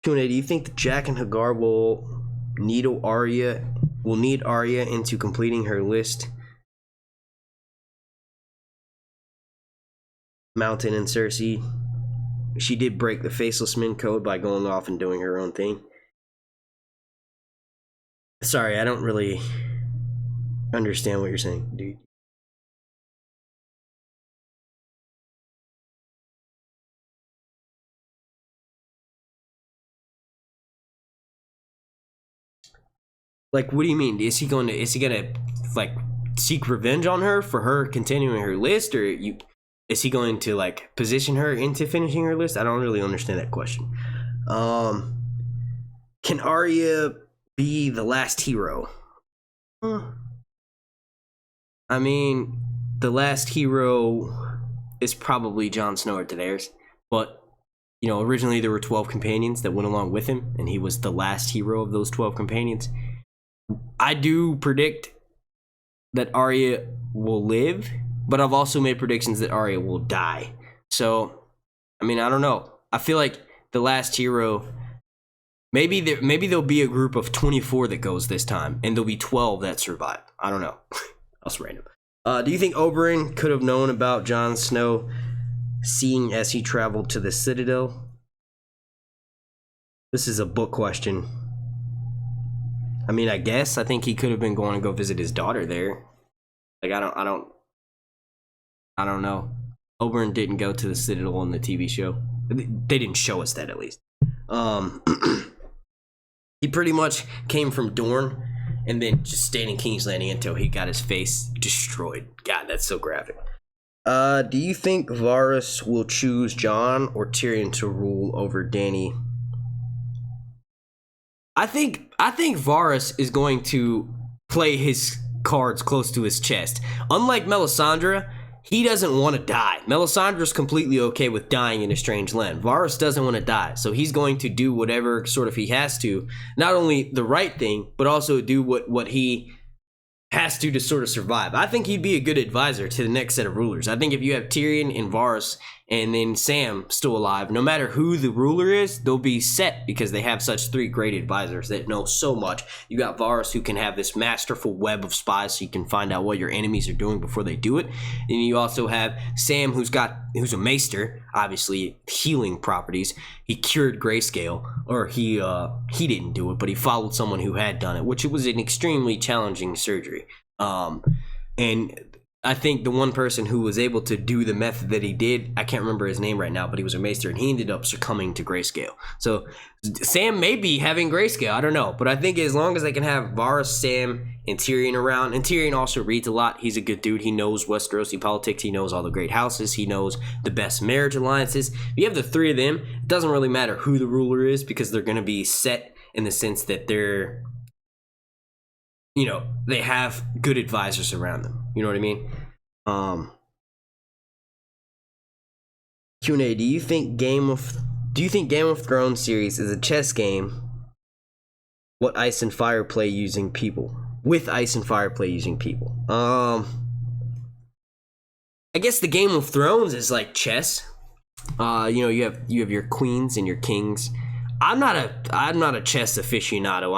Q&A, do you think that Jack and Hagar will need Arya into completing her list? Mountain and Cersei. She did break the Faceless Men code by going off and doing her own thing. Sorry, I don't really understand what you're saying, dude. Like, what do you mean? Is he gonna like seek revenge on her for her continuing her list, or is he going to like position her into finishing her list? I don't really understand that question. Can Arya be the last hero? I mean, the last hero is probably Jon Snow or Daenerys, but originally there were 12 companions that went along with him, and he was the last hero of those 12 companions. I do predict that Arya will live, but I've also made predictions that Arya will die. So, I don't know. I feel like the last hero, maybe there'll be a group of 24 that goes this time, and there'll be 12 that survive. I don't know. That's random. Do you think Oberyn could have known about Jon Snow, seeing as he traveled to the Citadel? This is a book question. I guess. I think he could have been going to go visit his daughter there. Like, I don't know. Oberyn didn't go to the Citadel in the TV show. They didn't show us that, at least. He pretty much came from Dorne and then just stayed in King's Landing until he got his face destroyed. God, that's so graphic. Do you think Varys will choose Jon or Tyrion to rule over Dany? I think Varys is going to play his cards close to his chest. Unlike Melisandre, he doesn't want to die. Melisandre's completely okay with dying in a strange land. Varys doesn't want to die, so he's going to do whatever sort of he has to. Not only the right thing, but also do what he has to sort of survive. I think he'd be a good advisor to the next set of rulers. I think if you have Tyrion and Varys and then Sam still alive, no matter who the ruler is, they'll be set because they have such three great advisors that know so much. You got Varys, who can have this masterful web of spies so you can find out what your enemies are doing before they do it. And you also have Sam, who's a Maester, obviously healing properties. He cured Grayscale, or he didn't do it, but he followed someone who had done it, which was an extremely challenging surgery. And I think the one person who was able to do the method that he did, I can't remember his name right now, but he was a Maester, and he ended up succumbing to Grayscale. So Sam may be having Grayscale, I don't know. But I think as long as they can have Varys, Sam, and Tyrion around. And Tyrion also reads a lot. He's a good dude. He knows Westerosi politics. He knows all the great houses. He knows the best marriage alliances. If you have the three of them, it doesn't really matter who the ruler is because they're going to be set in the sense that they're, you know, they have good advisors around them. You know what I mean? Q&A, do you think Game of Thrones series is a chess game? What ice and fire play using people? With ice and fire play using people. I guess the Game of Thrones is like chess. You know, you have your queens and your kings. I'm not a chess aficionado.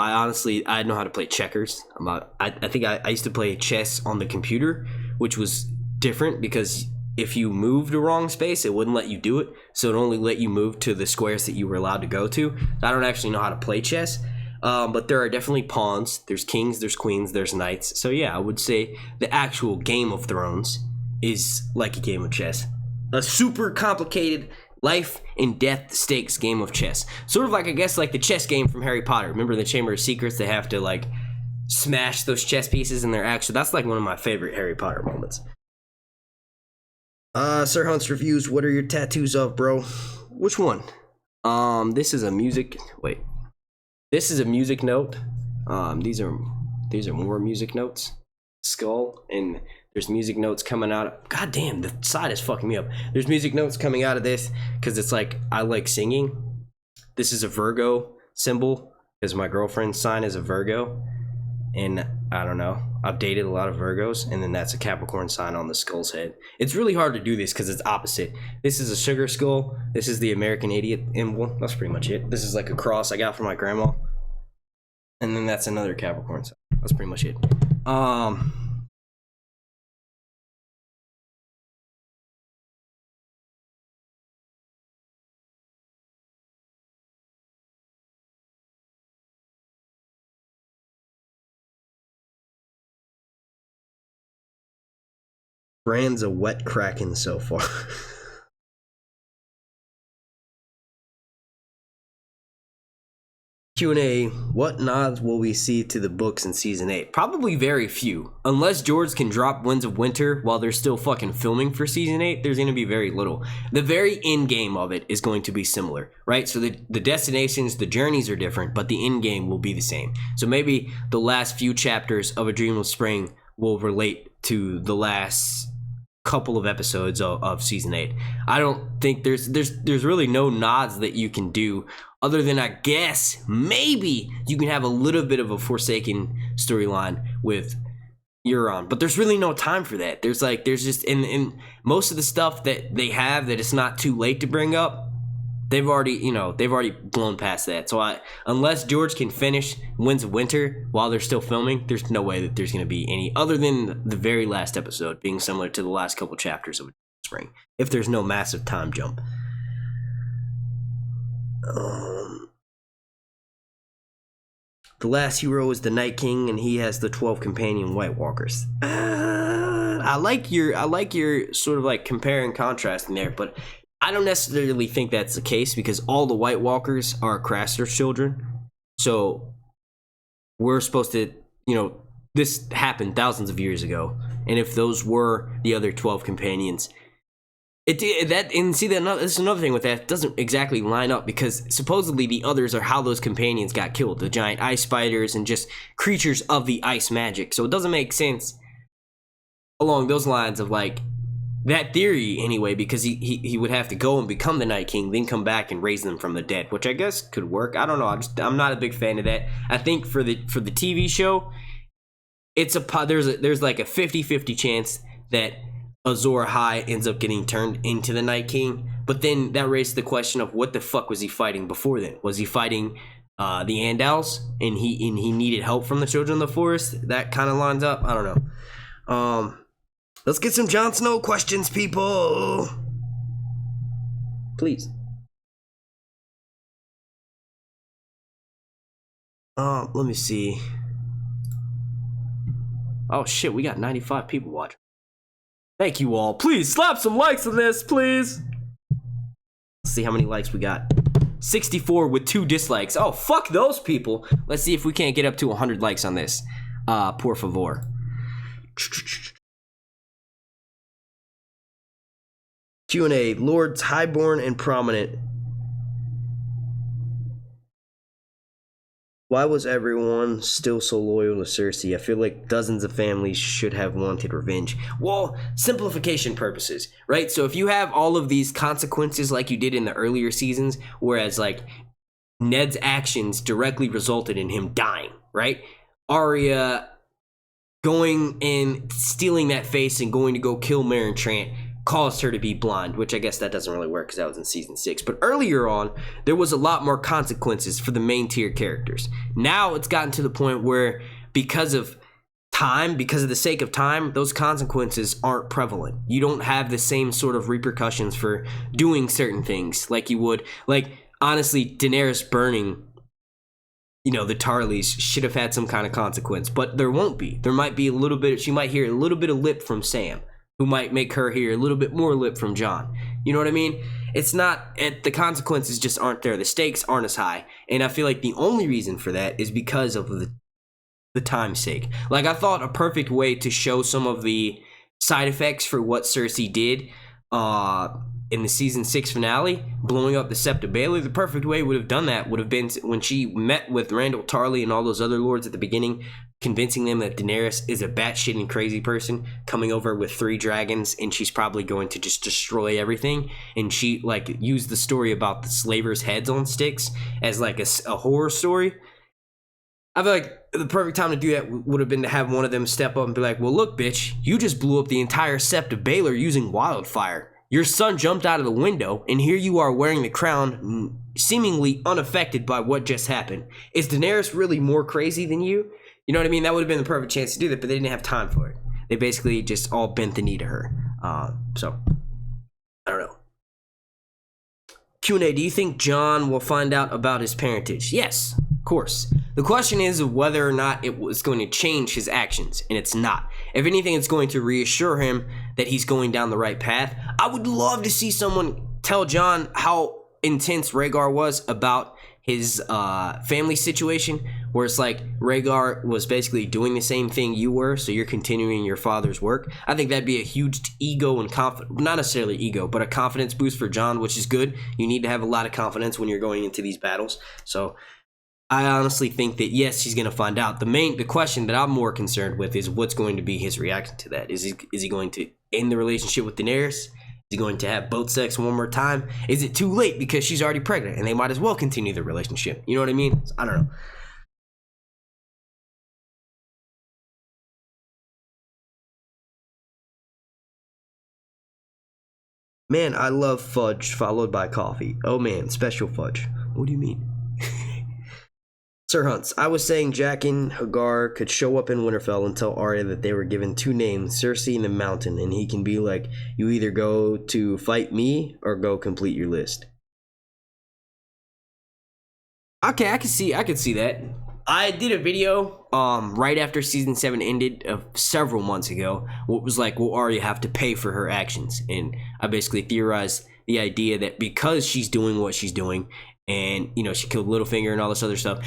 I know how to play checkers. I think I used to play chess on the computer, which was different because if you moved the wrong space, it wouldn't let you do it. So it only let you move to the squares that you were allowed to go to. I don't actually know how to play chess. But there are definitely pawns. There's kings, there's queens, there's knights. So yeah, I would say the actual Game of Thrones is like a game of chess. A super complicated life and death stakes game of chess. Sort of like, I guess, like the chess game from Harry Potter. Remember the Chamber of Secrets? They have to like smash those chess pieces in their action. That's like one of my favorite Harry Potter moments. Sir Hunt's Reviews, what are your tattoos of, bro? Which one? This is a music note. These are more music notes. Skull, and there's music notes coming out. God damn, the side is fucking me up. There's music notes coming out of this because it's like I like singing. This is a Virgo symbol because my girlfriend's sign is a Virgo, and I don't know, I've dated a lot of Virgos, and then that's a Capricorn sign on the skull's head. It's really hard to do this because it's opposite. This is a sugar skull. This is the American Idiot emblem. That's pretty much it. This is like a cross I got from my grandma, and then that's another Capricorn sign. That's pretty much it. Bran's a wet kraken so far. Q&A, what nods will we see to the books in season 8? Probably very few. Unless George can drop Winds of Winter while they're still fucking filming for season 8, there's going to be very little. The very end game of it is going to be similar, right? So the destinations, the journeys are different, but the end game will be the same. So maybe the last few chapters of A Dream of Spring will relate to the last couple of episodes of season 8. I don't think there's really no nods that you can do other than, I guess, maybe you can have a little bit of a Forsaken storyline with Euron, but there's really no time for that. There's just in most of the stuff that they have that it's not too late to bring up, they've already blown past that. So unless George can finish Winds of Winter while they're still filming, there's no way that there's going to be any other than the very last episode being similar to the last couple chapters of Spring, if there's no massive time jump. The last hero is the Night King, and he has the 12 companion White Walkers. I like your sort of like compare and contrast in there, but I don't necessarily think that's the case because all the White Walkers are Craster's children. So we're supposed to, this happened thousands of years ago, and if those were the other 12 companions, this is another thing with that. It doesn't exactly line up because supposedly the others are how those companions got killed, the giant ice spiders and just creatures of the ice magic. So it doesn't make sense along those lines of like that theory anyway, because he would have to go and become the Night King, then come back and raise them from the dead, which I guess could work. I don't know. I'm not a big fan of that. I think for the TV show, there's like a 50-50 chance that Azor Ahai ends up getting turned into the Night King, but then that raised the question of what the fuck was he fighting before then? Was he fighting the Andals and he needed help from the Children of the Forest? That kind of lines up. I don't know. Let's get some Jon Snow questions, people. Please. Let me see. Oh shit, we got 95 people watching. Thank you all. Please slap some likes on this, please. Let's see how many likes we got. 64 with 2 dislikes. Oh, fuck those people. Let's see if we can't get up to 100 likes on this. Por favor. Q&A. Lords highborn and prominent. Why was everyone still so loyal to Cersei? I feel like dozens of families should have wanted revenge. Well, simplification purposes, right? So if you have all of these consequences like you did in the earlier seasons, whereas like Ned's actions directly resulted in him dying, right? Arya going and stealing that face and going to go kill Meryn Trant caused her to be blind, which I guess that doesn't really work because that was in season 6. But earlier on, there was a lot more consequences for the main tier characters. Now it's gotten to the point where because of time, because of the sake of time, those consequences aren't prevalent. You don't have the same sort of repercussions for doing certain things like you would. Like, honestly, Daenerys burning, the Tarleys should have had some kind of consequence, but there won't be. There might be a little bit, she might hear a little bit of lip from Sam, who might make her hear a little bit more lip from Jon. You know what I mean? It's not, the consequences just aren't there. The stakes aren't as high. And I feel like the only reason for that is because of the time's sake. Like, I thought a perfect way to show some of the side effects for what Cersei did in the season 6 finale, blowing up the Sept of Baelor, the perfect way would have done that would have been when she met with Randall Tarley and all those other lords at the beginning, convincing them that Daenerys is a batshit and crazy person coming over with 3 dragons and she's probably going to just destroy everything. And she like used the story about the slavers' heads on sticks as like a horror story. I feel like the perfect time to do that would have been to have one of them step up and be like, well, look, bitch, you just blew up the entire Sept of Baelor using wildfire. Your son jumped out of the window, and here you are wearing the crown, seemingly unaffected by what just happened. Is Daenerys really more crazy than you? You know what I mean? That would have been the perfect chance to do that, but they didn't have time for it. They basically just all bent the knee to her. So, I don't know. Q&A, do you think Jon will find out about his parentage? Yes, of course. The question is whether or not it was going to change his actions, and it's not. If anything, it's going to reassure him that he's going down the right path. I would love to see someone tell Jon how intense Rhaegar was about his family situation, where it's like Rhaegar was basically doing the same thing you were, so you're continuing your father's work. I think that'd be a huge ego and confidence, not necessarily ego, but a confidence boost for Jon, which is good. You need to have a lot of confidence when you're going into these battles. So I honestly think that yes, he's going to find out. The question that I'm more concerned with is what's going to be his reaction to that. Is he going to end the relationship with Daenerys? Is he going to have both sex one more time? Is it too late because she's already pregnant and they might as well continue the relationship? You know what I mean? I don't know. Man, I love fudge followed by coffee. Oh man, special fudge. What do you mean? Sir Hunts, I was saying Jack and Hagar could show up in Winterfell and tell Arya that they were given 2 names, Cersei and the Mountain, and he can be like, you either go to fight me or go complete your list. Okay, I could see that. I did a video right after season 7 ended several months ago. What was like, will Arya have to pay for her actions? And I basically theorized the idea that because she's doing what she's doing, and she killed Littlefinger and all this other stuff,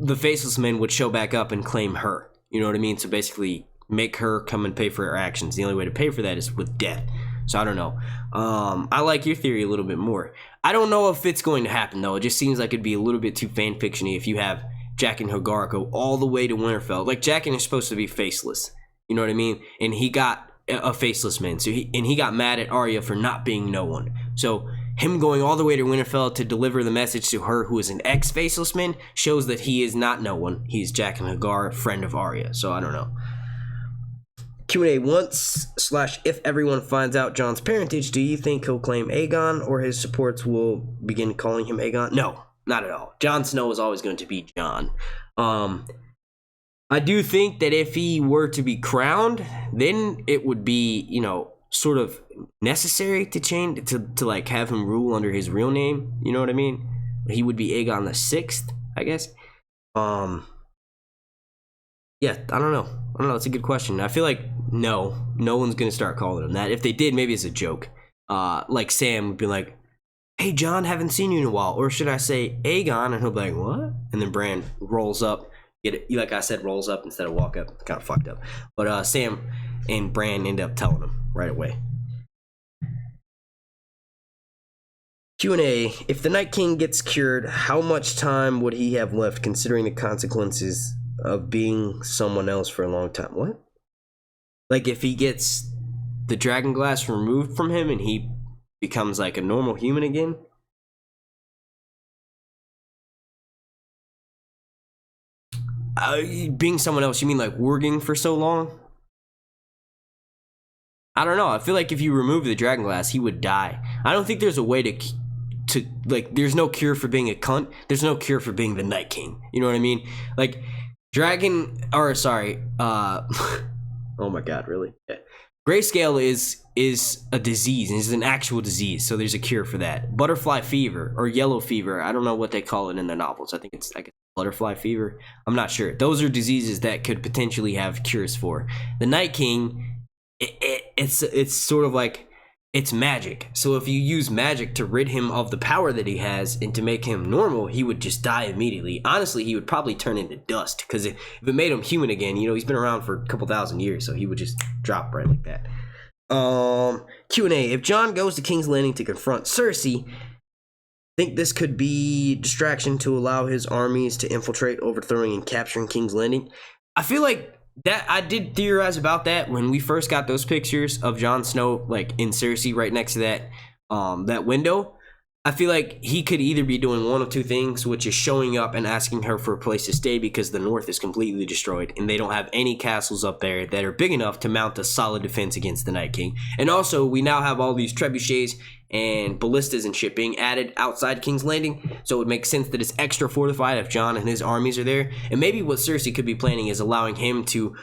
the Faceless Men would show back up and claim her. You know what I mean? So basically make her come and pay for her actions. The only way to pay for that is with death. So I don't know. I like your theory a little bit more. I don't know if it's going to happen though. It just seems like it'd be a little bit too fan fiction-y if you have Jack and Hagar go all the way to Winterfell. Like, Jaqen is supposed to be faceless. You know what I mean? And he got a faceless man. So he got mad at Arya for not being no one. So him going all the way to Winterfell to deliver the message to her, who is an ex-faceless man, shows that he is not no one. He's Jack and Hagar, friend of Arya. So I don't know. Q&A, once/if everyone finds out Jon's parentage, do you think he'll claim Aegon or his supports will begin calling him Aegon? No, not at all. Jon Snow is always going to be Jon. I do think that if he were to be crowned, then it would be, sort of necessary to change to like have him rule under his real name. You know what I mean? He would be Aegon the 6th, I guess. Yeah, I don't know. It's a good question. I feel like no one's gonna start calling him that. If they did, maybe it's a joke. Like Sam would be like, "Hey Jon, haven't seen you in a while," or should I say Aegon? And he'll be like, "What?" And then Bran rolls up Like I said, rolls up instead of walk up. Kind of fucked up. But Sam and Bran end up telling him right away. Q&A, if the Night King gets cured, how much time would he have left considering the consequences of being someone else for a long time? What? Like if he gets the dragon glass removed from him and he becomes like a normal human again? Being someone else, you mean like warging for so long? I don't know. I feel like if you remove the dragon glass, he would die. I don't think there's a way to like, there's no cure for being a cunt. There's no cure for being the Night King. You know what I mean? Like, oh my god, really? Yeah. Grayscale is a disease, and it's an actual disease, so there's a cure for that. Butterfly fever or yellow fever, I don't know what they call it in the novels. I think it's like butterfly fever. I'm not sure. Those are diseases that could potentially have cures for. The Night King, it's sort of like, it's magic. So if you use magic to rid him of the power that he has and to make him normal, he would just die immediately. Honestly, he would probably turn into dust, because if it made him human again, you know, he's been around for a couple thousand years, so he would just drop right like that. Q&A, if Jon goes to King's Landing to confront Cersei, think this could be distraction to allow his armies to infiltrate, overthrowing and capturing King's Landing? I feel like that I did theorize about that when we first got those pictures of Jon Snow, like in Cersei right next to that window. I feel like he could either be doing one of two things, which is showing up and asking her for a place to stay because the north is completely destroyed and they don't have any castles up there that are big enough to mount a solid defense against the Night King. And also, we now have all these trebuchets and ballistas and shit being added outside King's Landing, so it makes sense that it's extra fortified if Jon and his armies are there. And maybe what Cersei could be planning is allowing him to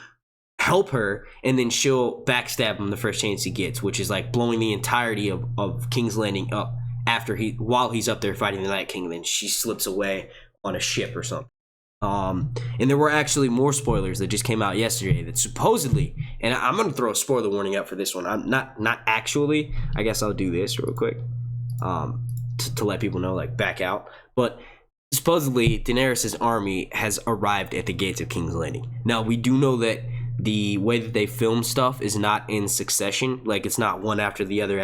help her, and then she'll backstab him the first chance he gets, which is like blowing the entirety of King's Landing up while he's up there fighting the Night King. Then she slips away on a ship or something. And there were actually more spoilers that just came out yesterday that supposedly, and I'm gonna throw a spoiler warning up for this one. I'm not actually. I guess I'll do this real quick, to let people know, like, back out. But supposedly Daenerys' army has arrived at the gates of King's Landing. Now we do know that the way that they film stuff is not in succession. Like, it's not one after the other,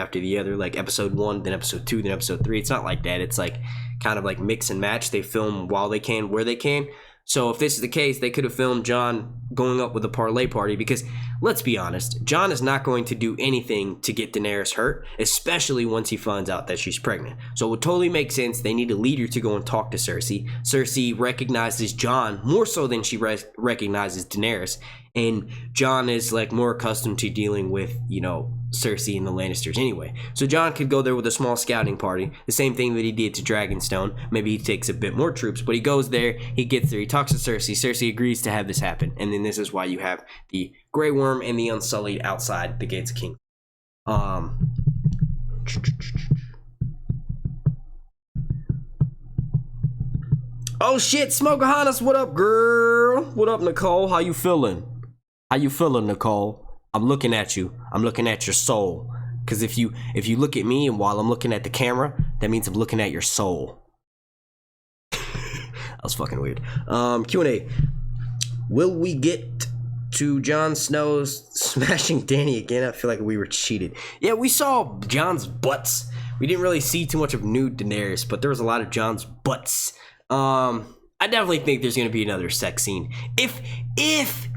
like episode 1, then episode 2, then episode 3. It's not like that. It's like kind of like mix and match. They film while they can, where they can. So if this is the case, they could have filmed Jon going up with a parlay party, because let's be honest, Jon is not going to do anything to get Daenerys hurt, especially once he finds out that she's pregnant. So it would totally make sense. They need a leader to go and talk to Cersei. Cersei recognizes Jon more so than she recognizes Daenerys. And Jon is like more accustomed to dealing with, you know, Cersei and the Lannisters anyway. So Jon could go there with a small scouting party, the same thing that he did to Dragonstone. Maybe he takes a bit more troops, but he goes there, he gets there, he talks to Cersei. Cersei agrees to have this happen, and then this is why you have the Grey Worm and the Unsullied outside the gates of King. Oh shit, Smokeahannes, what up, girl? What up, Nicole? How you feeling? How you feeling, Nicole? I'm looking at you. I'm looking at your soul. Because if you look at me and while I'm looking at the camera, that means I'm looking at your soul. That was fucking weird. Q&A. Will we get to Jon Snow's smashing Dany again? I feel like we were cheated. Yeah, we saw Jon's butts. We didn't really see too much of nude Daenerys, but there was a lot of Jon's butts. I definitely think there's going to be another sex scene. If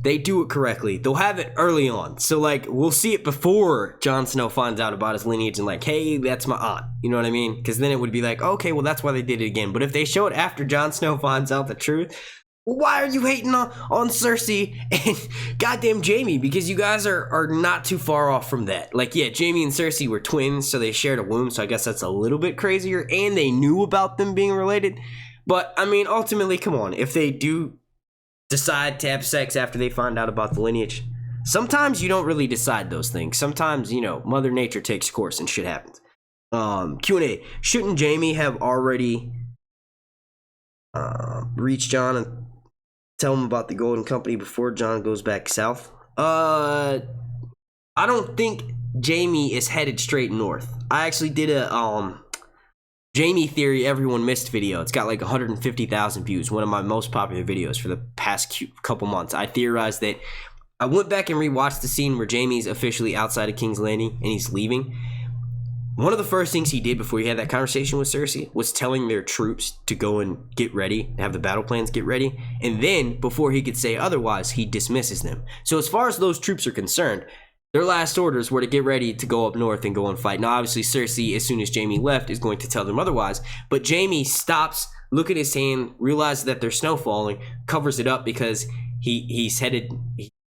they do it correctly, they'll have it early on. So, like, we'll see it before Jon Snow finds out about his lineage and, like, hey, that's my aunt. You know what I mean? Because then it would be like, okay, well, that's why they did it again. But if they show it after Jon Snow finds out the truth, why are you hating on Cersei and goddamn Jaime? Because you guys are not too far off from that. Like, yeah, Jaime and Cersei were twins, so they shared a womb, so I guess that's a little bit crazier. And they knew about them being related. But, I mean, ultimately, come on. If they do decide to have sex after they find out about the lineage, sometimes you don't really decide those things. Sometimes, you know, Mother Nature takes course and shit happens. Q&A. Shouldn't Jaime have already reached Jon and tell him about the Golden Company before Jon goes back south? I don't think Jaime is headed straight north. I actually did a Jamie Theory Everyone Missed video. It's got like 150,000 views. One of my most popular videos for the past couple months. I theorized that I went back and rewatched the scene where Jamie's officially outside of King's Landing and he's leaving. One of the first things he did before he had that conversation with Cersei was telling their troops to go and get ready, have the battle plans get ready. And then before he could say otherwise, he dismisses them. So as far as those troops are concerned, their last orders were to get ready to go up north and go and fight. Now, obviously, Cersei, as soon as Jamie left, is going to tell them otherwise. But Jamie stops, look at his hand, realizes that there's snow falling, covers it up because he's headed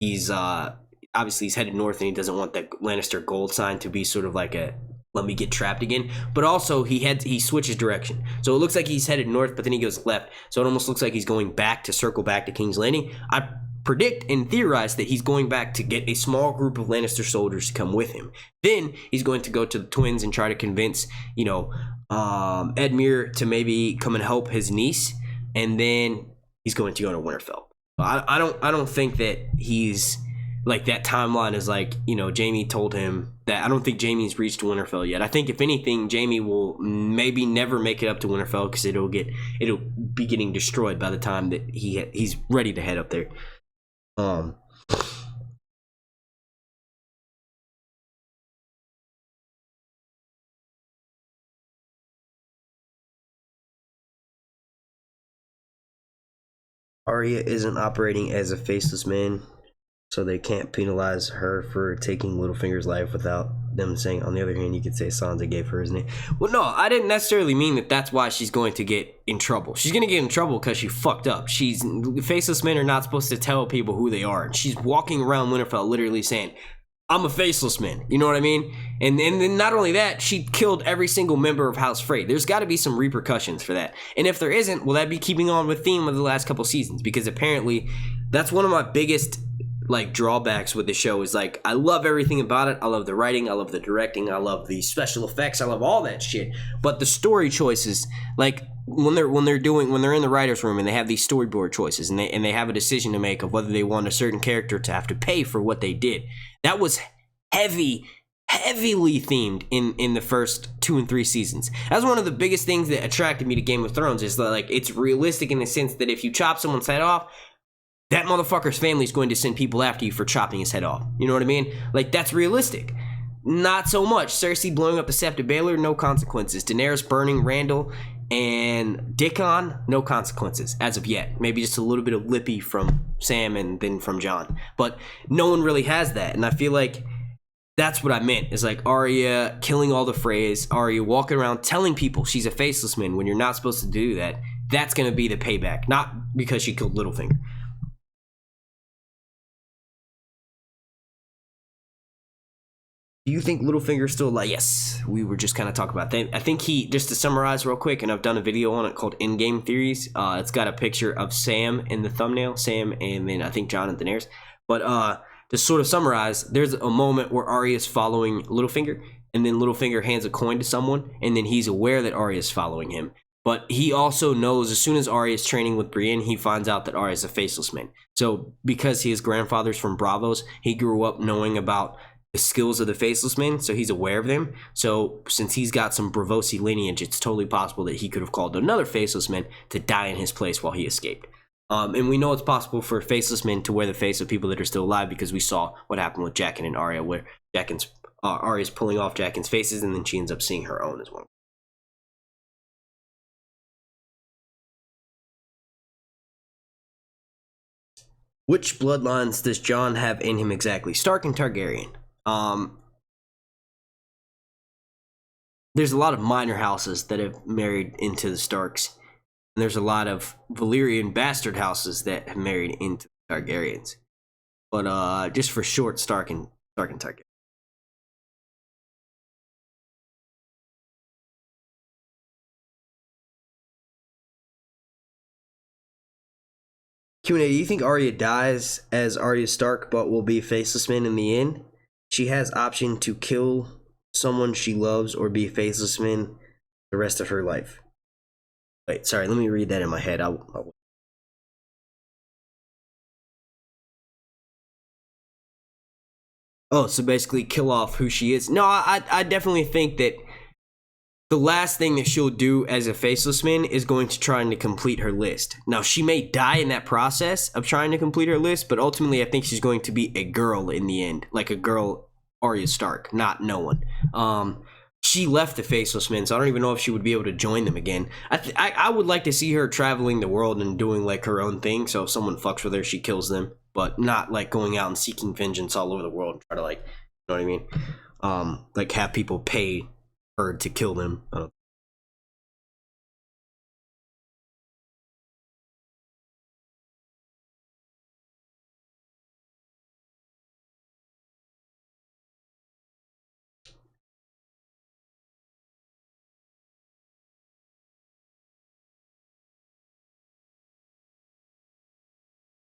north and he doesn't want that Lannister gold sign to be sort of like a let me get trapped again. But also he switches direction. So it looks like he's headed north, but then he goes left. So it almost looks like he's going back to circle back to King's Landing. I predict and theorize that he's going back to get a small group of Lannister soldiers to come with him. Then he's going to go to the twins and try to convince, Edmure to maybe come and help his niece, and then he's going to go to Winterfell. I don't think that he's like that timeline is like, Jamie told him that. I don't think Jamie's reached Winterfell yet. I think if anything, Jamie will maybe never make it up to Winterfell because it'll be getting destroyed by the time that he's ready to head up there. Arya isn't operating as a faceless man, so they can't penalize her for taking Littlefinger's life without them saying, on the other hand, you could say Sansa gave her his name. Well, no, I didn't necessarily mean that that's why she's going to get in trouble. She's going to get in trouble because she fucked up. Faceless men are not supposed to tell people who they are. And she's walking around Winterfell literally saying, I'm a faceless man. You know what I mean? And then not only that, she killed every single member of House Frey. There's got to be some repercussions for that. And if there isn't, will that be keeping on with theme of the last couple seasons? Because apparently that's one of my biggest drawbacks with the show is I love everything about it. I love the writing, I love the directing, I love the special effects, I love all that shit. But the story choices, when they're in the writer's room and they have these storyboard choices and they have a decision to make of whether they want a certain character to have to pay for what they did. That was heavily themed in the first 2 and 3 seasons. That's one of the biggest things that attracted me to Game of Thrones is that it's realistic in the sense that if you chop someone's head off, that motherfucker's family is going to send people after you for chopping his head off. You know what I mean? That's realistic. Not so much. Cersei blowing up the Sept of Baelor, no consequences. Daenerys burning Randall and Dickon, no consequences as of yet. Maybe just a little bit of lippy from Sam and then from Jon. But no one really has that. And I feel like that's what I meant. Is Arya killing all the Freys, Arya walking around telling people she's a faceless man when you're not supposed to do that. That's going to be the payback. Not because she killed Littlefinger. Do you think Littlefinger's still alive? Yes, we were just kind of talking about that. I think just to summarize real quick, and I've done a video on it called In-Game Theories. It's got a picture of Sam in the thumbnail, Sam, and then I think Jon and Daenerys. But to sort of summarize, there's a moment where Arya's following Littlefinger, and then Littlefinger hands a coin to someone, and then he's aware that Arya's following him. But he also knows, as soon as Arya's training with Brienne, he finds out that Arya's a faceless man. So because his grandfather's from Braavos, he grew up knowing about the skills of the faceless men, so he's aware of them. So since he's got some Braavosi lineage, it's totally possible that he could have called another faceless man to die in his place while he escaped. And we know it's possible for faceless men to wear the face of people that are still alive because we saw what happened with Jaqen and Arya, where Arya's pulling off Jaqen's faces and then she ends up seeing her own as well. Which bloodlines does Jon have in him exactly? Stark and Targaryen. There's a lot of minor houses that have married into the Starks. And there's a lot of Valyrian bastard houses that have married into the Targaryens. But just for short, Stark and Targaryen. Q&A, do you think Arya dies as Arya Stark but will be a faceless man in the end? She has option to kill someone she loves or be a faceless man the rest of her life. Wait, sorry, let me read that in my head. Oh, so basically kill off who she is. No, I definitely think that the last thing that she'll do as a faceless man is going to trying to complete her list. Now, she may die in that process of trying to complete her list, but ultimately I think she's going to be a girl in the end, like a girl Arya Stark, not no one. She left the faceless men, so I don't even know if she would be able to join them again. I would like to see her traveling the world and doing like her own thing. So if someone fucks with her, she kills them, but not like going out and seeking vengeance all over the world and try to, like, you know what I mean? Like have people pay her to kill them.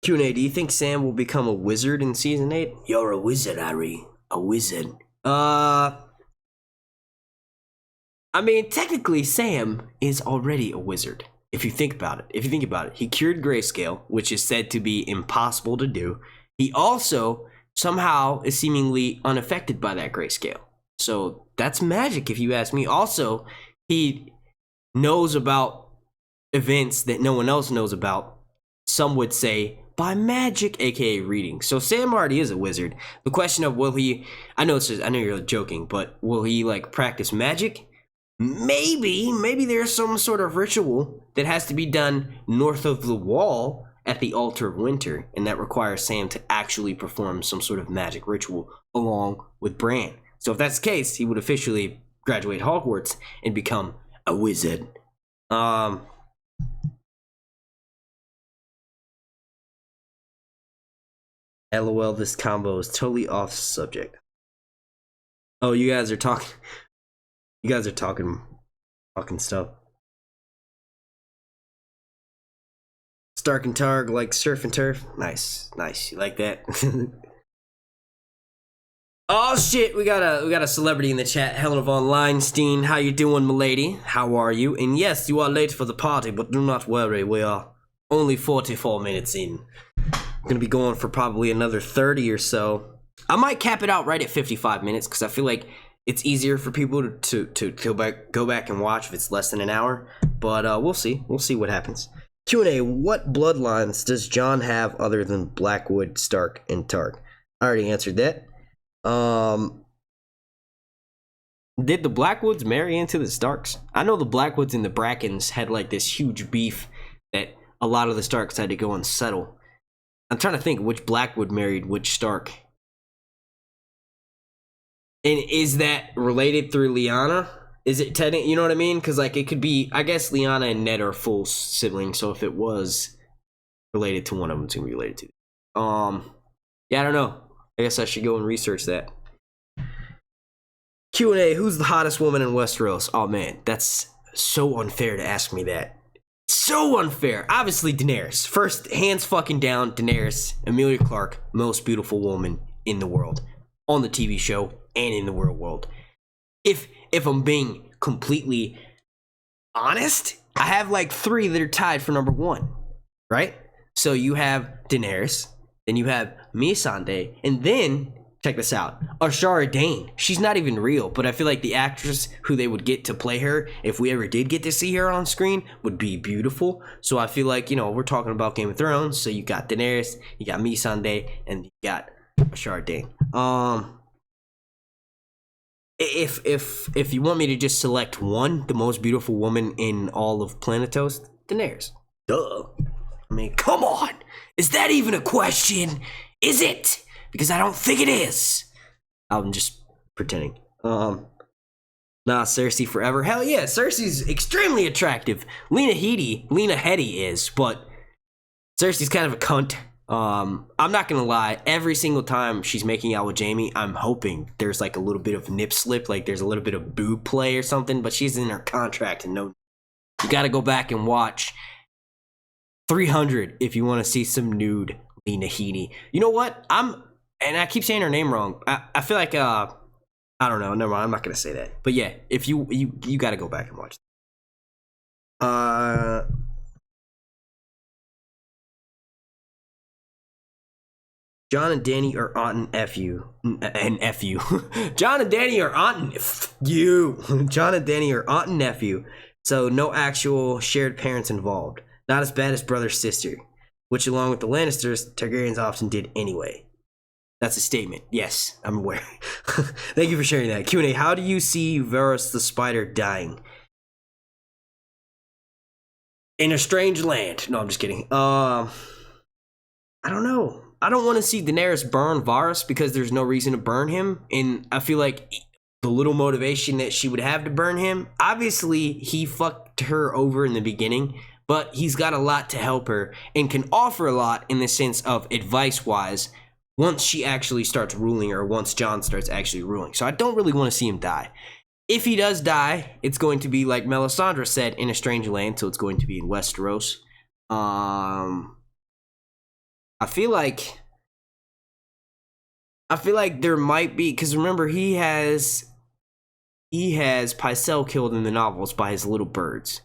Q&A, do you think Sam will become a wizard in season 8? You're a wizard, Harry. A wizard. I mean, technically, Sam is already a wizard. If you think about it. He cured grayscale, which is said to be impossible to do. He also somehow is seemingly unaffected by that grayscale. So that's magic, if you ask me. Also, he knows about events that no one else knows about. Some would say by magic, aka reading. So Sam already is a wizard. The question of will he, I know you're joking, but will he like practice magic? Maybe there's some sort of ritual that has to be done north of the wall at the altar of winter, and that requires Sam to actually perform some sort of magic ritual along with Bran. So if that's the case, he would officially graduate Hogwarts and become a wizard. LOL, this combo is totally off subject. Oh, you guys are talking stuff. Stark and Targ like surf and turf. Nice. You like that? Oh shit, we got a celebrity in the chat. Helena von Leinstein, how you doing, milady? How are you? And yes, you are late for the party, but do not worry, we are only 44 minutes in. I'm gonna be going for probably another 30 or so. I might cap it out right at 55 minutes because I feel like it's easier for people to go back and watch if it's less than an hour. But we'll see. We'll see what happens. Q&A, what bloodlines does Jon have other than Blackwood, Stark, and Targ? I already answered that. Did the Blackwoods marry into the Starks? I know the Blackwoods and the Brackens had like this huge beef that a lot of the Starks had to go and settle. I'm trying to think which Blackwood married which Stark. And is that related through Lyanna? Is it technically, you know what I mean? Because like it could be, I guess Lyanna and Ned are full siblings, so if it was related to one of them, it's gonna be related to. Yeah, I don't know. I guess I should go and research that. Q&A, who's the hottest woman in Westeros? Oh man, that's so unfair to ask me that. So unfair. Obviously Daenerys. First, hands fucking down, Daenerys. Emilia Clarke, most beautiful woman in the world. On the TV show and in the real world. If I'm being completely honest, I have like 3 that are tied for number 1. Right? So you have Daenerys, then you have Missandei, and then, check this out, Ashara Dane. She's not even real, but I feel like the actress who they would get to play her, if we ever did get to see her on screen, would be beautiful. So I feel like, you know, we're talking about Game of Thrones, so you got Daenerys, you got Missandei, and you got Ashara Dane. If you want me to just select one, the most beautiful woman in all of Planetos, Daenerys. Duh. I mean, come on! Is that even a question? Is it? Because I don't think it is. I'm just pretending. Nah, Cersei forever. Hell yeah, Cersei's extremely attractive. Lena Headey is, but Cersei's kind of a cunt. I'm not gonna lie, every single time she's making out with Jaime, I'm hoping there's like a little bit of nip slip, like there's a little bit of boob play or something, but she's in her contract and no, you gotta go back and watch 300 if you want to see some nude Lena Headey. You know what? And I keep saying her name wrong. I feel like, I don't know, never mind, I'm not gonna say that. But yeah, if you gotta go back and watch. John and Danny are aunt and nephew. And nephew. John and Danny are aunt and you. John and Danny are aunt and nephew. So no actual shared parents involved. Not as bad as brother-sister. Which along with the Lannisters, Targaryens often did anyway. That's a statement. Yes, I'm aware. Thank you for sharing that. Q&A, how do you see Varys the Spider dying? In a strange land. No, I'm just kidding. I don't know. I don't want to see Daenerys burn Varys because there's no reason to burn him. And I feel like the little motivation that she would have to burn him, obviously he fucked her over in the beginning, but he's got a lot to help her and can offer a lot in the sense of advice-wise once she actually starts ruling or once Jon starts actually ruling. So I don't really want to see him die. If he does die, it's going to be like Melisandre said, in a strange land, so it's going to be in Westeros. I feel like there might be, because remember he has Pycelle killed in the novels by his little birds,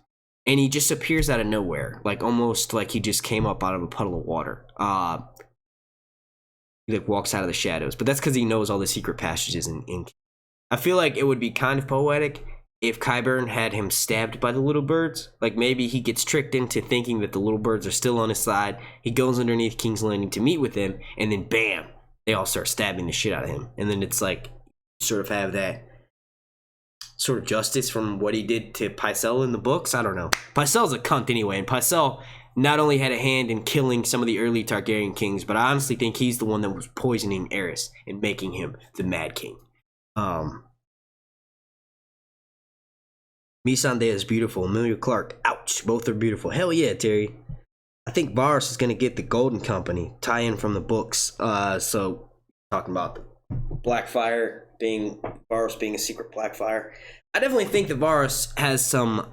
and he just appears out of nowhere, like almost like he just came up out of a puddle of water. He like walks out of the shadows, but that's because he knows all the secret passages in. I feel like it would be kind of poetic if Qyburn had him stabbed by the little birds. Like maybe he gets tricked into thinking that the little birds are still on his side. He goes underneath King's Landing to meet with them, and then bam, they all start stabbing the shit out of him. And then it's like, sort of have that sort of justice from what he did to Pycelle in the books. I don't know. Pycelle's a cunt anyway, and Pycelle not only had a hand in killing some of the early Targaryen kings, but I honestly think he's the one that was poisoning Aerys and making him the Mad King. Missandei is beautiful. Emilia Clarke, ouch. Both are beautiful. Hell yeah, Terry. I think Varys is going to get the Golden Company, tie-in from the books. So, talking about the Blackfire being, Varys being a secret Blackfire. I definitely think that Varys has some,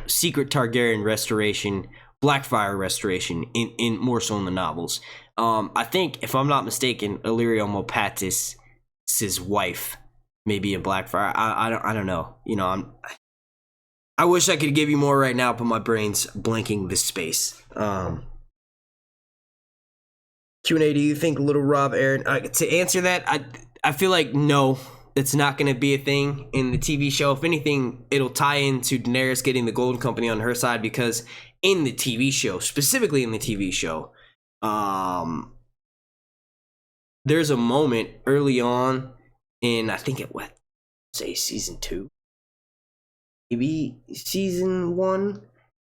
secret Targaryen restoration, Blackfire restoration, in more so in the novels. I think, if I'm not mistaken, Illyrio Mopatis' wife may be a Blackfire. I don't know. I wish I could give you more right now, but my brain's blanking this space. Q&A, do you think Little Rob Aaron... to answer that, I feel like no, it's not going to be a thing in the TV show. If anything, it'll tie into Daenerys getting the Golden Company on her side, because in the TV show, specifically in the TV show, there's a moment early on in, I think season 2? Maybe season 1?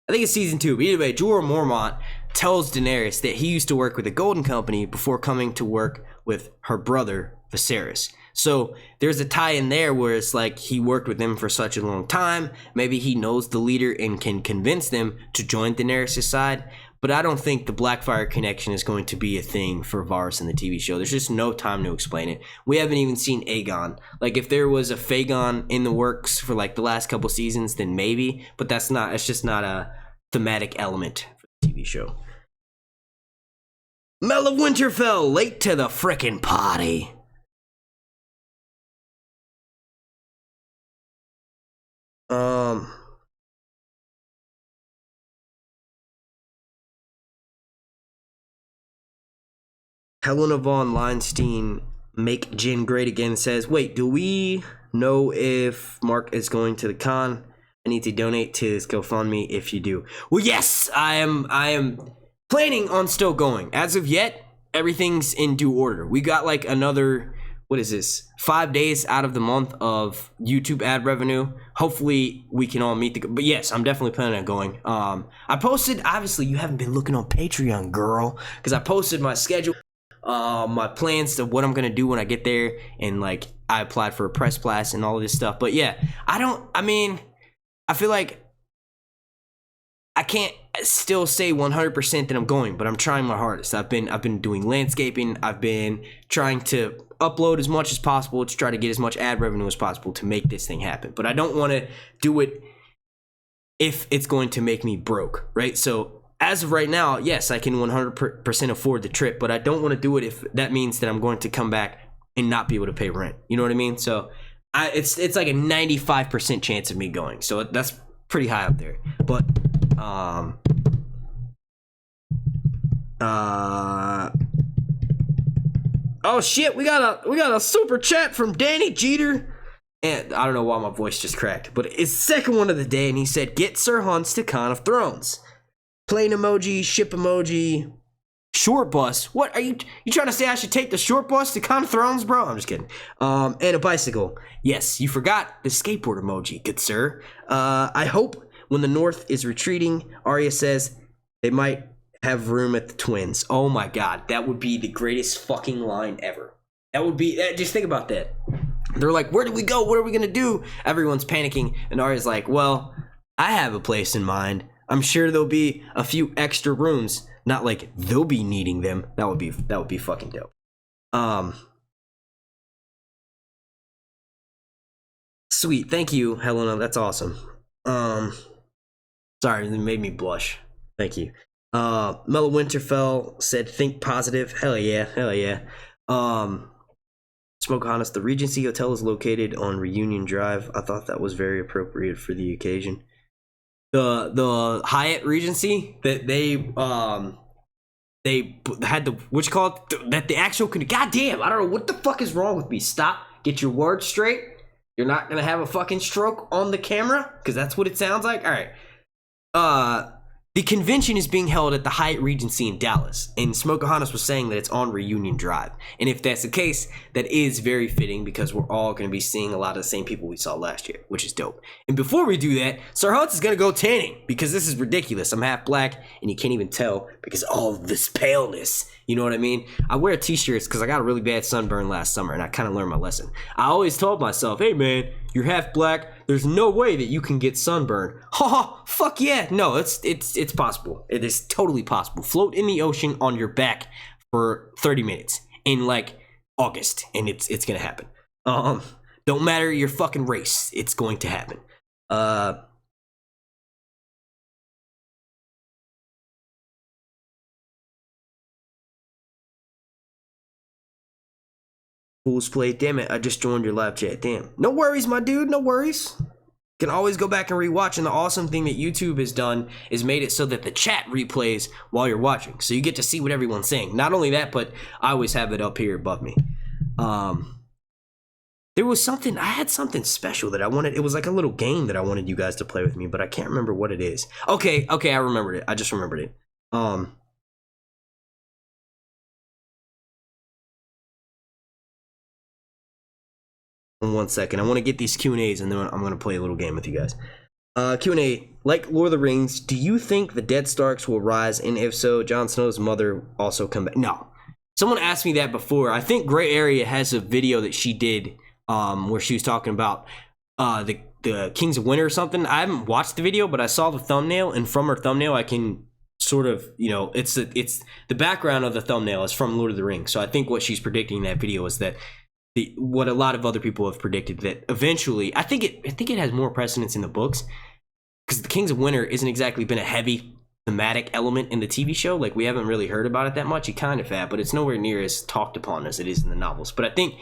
I think it's season 2. But either way, Jorah Mormont tells Daenerys that he used to work with the Golden Company before coming to work with her brother, Viserys. So there's a tie-in there where it's like he worked with them for such a long time. Maybe he knows the leader and can convince them to join Daenerys' side. But I don't think the Blackfire connection is going to be a thing for Varys in the TV show. There's just no time to explain it. We haven't even seen Aegon. Like, if there was a Fagon in the works for, like, the last couple seasons, then maybe. But it's just not a thematic element for the TV show. Mel of Winterfell, late to the frickin' party. Helena von Leinstein, make Jin great again, says, wait, do we know if Mark is going to the con? I need to donate to his GoFundMe if you do. Well, yes, I am planning on still going. As of yet, everything's in due order. We got like another, 5 days out of the month of YouTube ad revenue. Hopefully we can all meet but yes, I'm definitely planning on going. I posted, obviously you haven't been looking on Patreon, girl, because I posted my schedule. My plans of what I'm gonna do when I get there, and like I applied for a press pass and all of this stuff. But yeah, I feel like I can't still say 100% that I'm going, but I'm trying my hardest. I've been doing landscaping. I've been trying to upload as much as possible to try to get as much ad revenue as possible to make this thing happen. But I don't want to do it if it's going to make me broke, right? So as of right now, yes, I can 100% afford the trip, but I don't want to do it if that means that I'm going to come back and not be able to pay rent. You know what I mean? So it's like a 95% chance of me going. So that's pretty high up there. But Oh shit, we got a super chat from Danny Jeter. And I don't know why my voice just cracked, but it's the second one of the day, and he said, "Get Sir Hunts to Con of Thrones." Plane emoji, ship emoji, short bus. What are you trying to say? I should take the short bus to Con of Thrones, bro? I'm just kidding. And a bicycle. Yes, you forgot the skateboard emoji, good sir. I hope when the North is retreating, Arya says they might have room at the twins. Oh my god, that would be the greatest fucking line ever. That would be, just think about that. They're like, where do we go? What are we gonna do? Everyone's panicking, and Arya's like, well, I have a place in mind. I'm sure there'll be a few extra rooms. Not like they'll be needing them. That would be fucking dope. Sweet, thank you, Helena. That's awesome. Sorry, it made me blush. Thank you. Mellow Winterfell said, think positive. Hell yeah, hell yeah. Smoke Honest, the Regency Hotel is located on Reunion Drive. I thought that was very appropriate for the occasion. The Hyatt Regency that they had the, what you call it, that the actual, goddamn, I don't know what the fuck is wrong with me. Stop, get your words straight. You're not gonna have a fucking stroke on the camera, because that's what it sounds like. All right. The convention is being held at the Hyatt Regency in Dallas, and Smokeahonis was saying that it's on Reunion Drive. And if that's the case, that is very fitting, because we're all going to be seeing a lot of the same people we saw last year, which is dope. And before we do that, Sir Hunts is going to go tanning, because this is ridiculous. I'm half black, and you can't even tell because of all of this paleness. You know what I mean? I wear t-shirts because I got a really bad sunburn last summer, and I kind of learned my lesson. I always told myself, hey man, you're half black. There's no way that you can get sunburned. Ha ha, fuck yeah. No, it's possible. It is totally possible. Float in the ocean on your back for 30 minutes in like August, and it's gonna happen. Don't matter your fucking race, it's going to happen. Fools play, damn it, I just joined your live chat, damn. No worries, my dude, no worries. You can always go back and rewatch, and the awesome thing that YouTube has done is made it so that the chat replays while you're watching, so you get to see what everyone's saying. Not only that, but I always have it up here above me. There was something, I had something special that I wanted, it was like a little game that I wanted you guys to play with me, but I can't remember what it is. Okay, I remembered it, I just remembered it. 1 second. I want to get these Q&As, and then I'm going to play a little game with you guys. Q&A, like Lord of the Rings, do you think the dead Starks will rise? And if so, Jon Snow's mother also come back? No. Someone asked me that before. I think Gray Area has a video that she did where she was talking about the Kings of Winter or something. I haven't watched the video, but I saw the thumbnail, and from her thumbnail, I can sort of, you know, it's the background of the thumbnail is from Lord of the Rings. So I think what she's predicting in that video is that what a lot of other people have predicted, that eventually, I think it has more precedence in the books, because the Kings of Winter isn't exactly been a heavy thematic element in the TV show. Like, we haven't really heard about it that much. You kind of have, but it's nowhere near as talked upon as it is in the novels. But I think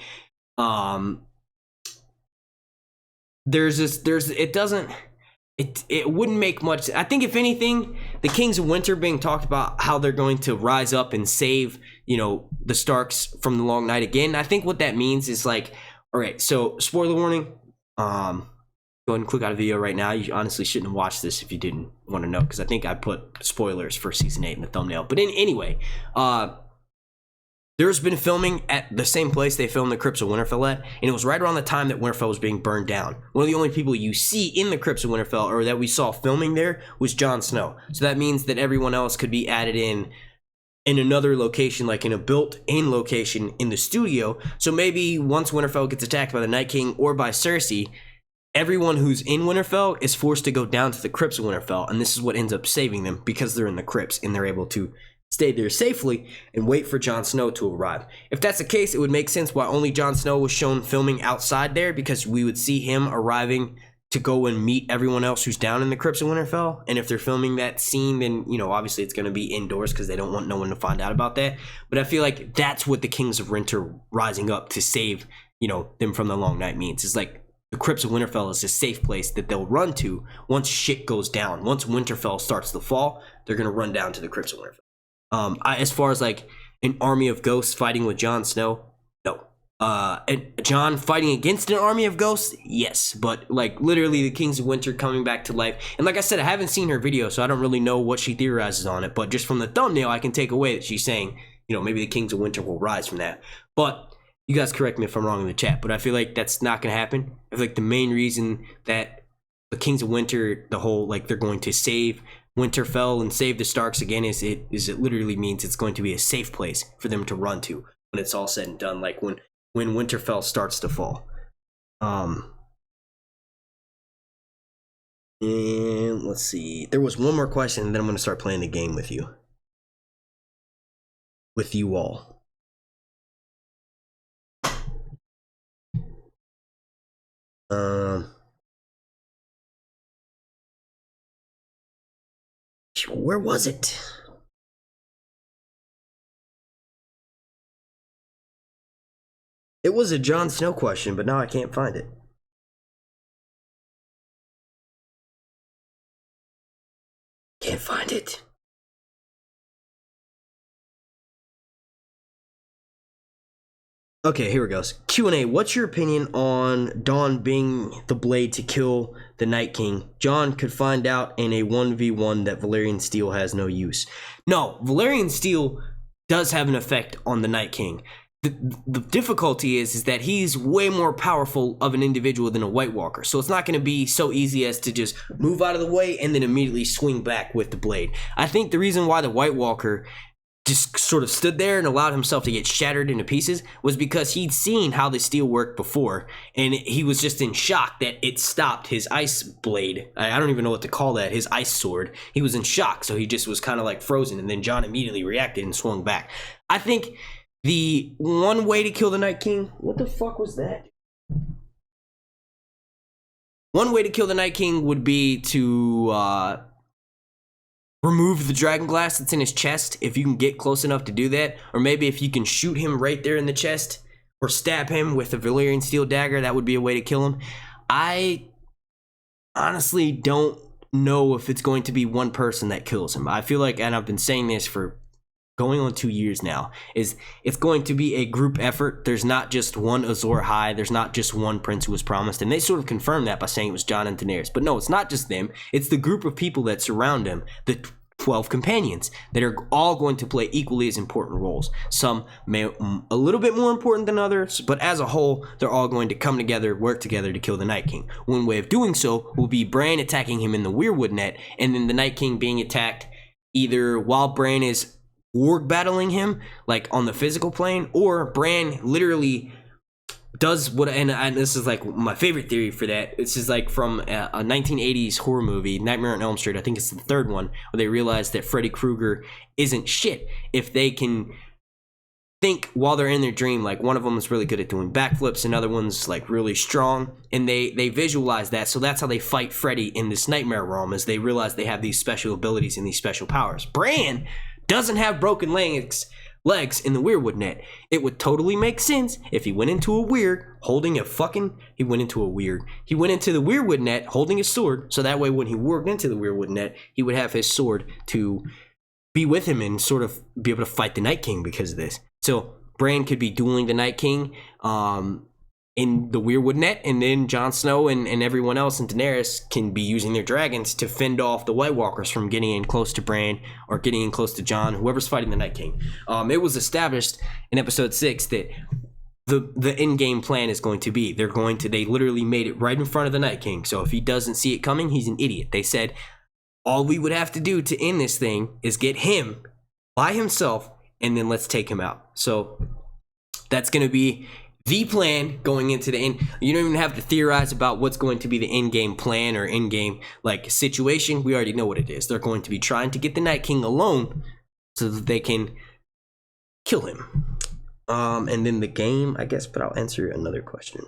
it wouldn't make much. I think if anything, the Kings of Winter being talked about how they're going to rise up and save, you know, the Starks from the Long Night again. I think what that means is like, all right, so spoiler warning, go ahead and click out of the video right now. You honestly shouldn't have watched this if you didn't want to know, because I think I put spoilers for season 8 in the thumbnail. But anyway, there's been filming at the same place they filmed the Crypts of Winterfell at, and it was right around the time that Winterfell was being burned down. One of the only people you see in the Crypts of Winterfell, or that we saw filming there, was Jon Snow. So that means that everyone else could be added in another location, like in a built-in location in the studio. So maybe once Winterfell gets attacked by the Night King or by Cersei, everyone who's in Winterfell is forced to go down to the Crypts of Winterfell, and this is what ends up saving them, because they're in the crypts and they're able to stay there safely and wait for Jon Snow to arrive. If that's the case, it would make sense why only Jon Snow was shown filming outside there, because we would see him arriving to go and meet everyone else who's down in the Crypts of Winterfell. And if they're filming that scene, then, you know, obviously it's going to be indoors because they don't want no one to find out about that. But I feel like that's what the Kings of Winter rising up to save, you know, them from the Long Night means. It's like the Crypts of Winterfell is a safe place that they'll run to once shit goes down. Once Winterfell starts to fall, they're going to run down to the Crypts of Winterfell. As far as like an army of ghosts fighting with Jon Snow, And Jon fighting against an army of ghosts, yes, but like literally the Kings of Winter coming back to life. And like I said, I haven't seen her video, so I don't really know what she theorizes on it, but just from the thumbnail I can take away that she's saying, you know, maybe the Kings of Winter will rise from that. But you guys correct me if I'm wrong in the chat, but I feel like that's not gonna happen. I feel like the main reason that the Kings of Winter, the whole like they're going to save Winterfell and save the Starks again, is it literally means it's going to be a safe place for them to run to when it's all said and done, like when Winterfell starts to fall. And let's see, there was one more question, and then I'm going to start playing the game with you all. Where was it? It was a Jon Snow question, but now I can't find it. Can't find it. Okay, here it goes. Q&A. What's your opinion on Dawn being the blade to kill the Night King? Jon could find out in a 1v1 that Valyrian steel has no use. No, Valyrian steel does have an effect on the Night King. The difficulty is that he's way more powerful of an individual than a White Walker. So it's not going to be so easy as to just move out of the way and then immediately swing back with the blade. I think the reason why the White Walker just sort of stood there and allowed himself to get shattered into pieces was because he'd seen how the steel worked before, and he was just in shock that it stopped his ice blade. I don't even know what to call that, his ice sword. He was in shock, so he just was kind of like frozen, and then Jon immediately reacted and swung back. I think the one way to kill the Night King, what the fuck was that? One way to kill the Night King would be to remove the dragon glass that's in his chest, if you can get close enough to do that. Or maybe if you can shoot him right there in the chest, or stab him with a Valyrian steel dagger, that would be a way to kill him. I honestly don't know if it's going to be one person that kills him. I feel like, and I've been saying this for going on 2 years now, is it's going to be a group effort. There's not just one Azor Ahai, there's not just one prince who was promised, and they sort of confirmed that by saying it was Jon and Daenerys. But no, it's not just them, it's the group of people that surround him, the 12 companions, that are all going to play equally as important roles. Some may a little bit more important than others, but as a whole, they're all going to come together, work together to kill the Night King. One way of doing so will be Bran attacking him in the Weirwood net, and then the Night King being attacked either while Bran is warg battling him, like on the physical plane, or Bran literally does what, and this is like my favorite theory for that. This is like from a 1980s horror movie, Nightmare on Elm Street. I think it's the third one, where they realize that Freddy Krueger isn't shit if they can think while they're in their dream. Like one of them is really good at doing backflips, another one's like really strong, and they visualize that. So that's how they fight Freddy in this nightmare realm, as they realize they have these special abilities and these special powers. Bran doesn't have broken legs in the Weirwood net. It would totally make sense if he went into a weird holding a fucking, he went into the Weirwood net holding a sword, so that way when he warged into the Weirwood net, he would have his sword to be with him and sort of be able to fight the Night King because of this. So Bran could be dueling the Night King in the Weirwood net, and then Jon Snow and everyone else and Daenerys can be using their dragons to fend off the White Walkers from getting in close to Bran or getting in close to Jon, whoever's fighting the Night King. It was established in episode 6 that the in-game plan is going to be, they literally made it right in front of the Night King. So if he doesn't see it coming, he's an idiot. They said all we would have to do to end this thing is get him by himself, and then let's take him out. So that's going to be the plan going into the end. You don't even have to theorize about what's going to be the in-game plan or in-game like situation. We already know what it is. They're going to be trying to get the Night King alone so that they can kill him. And then the game, I guess, but I'll answer another question.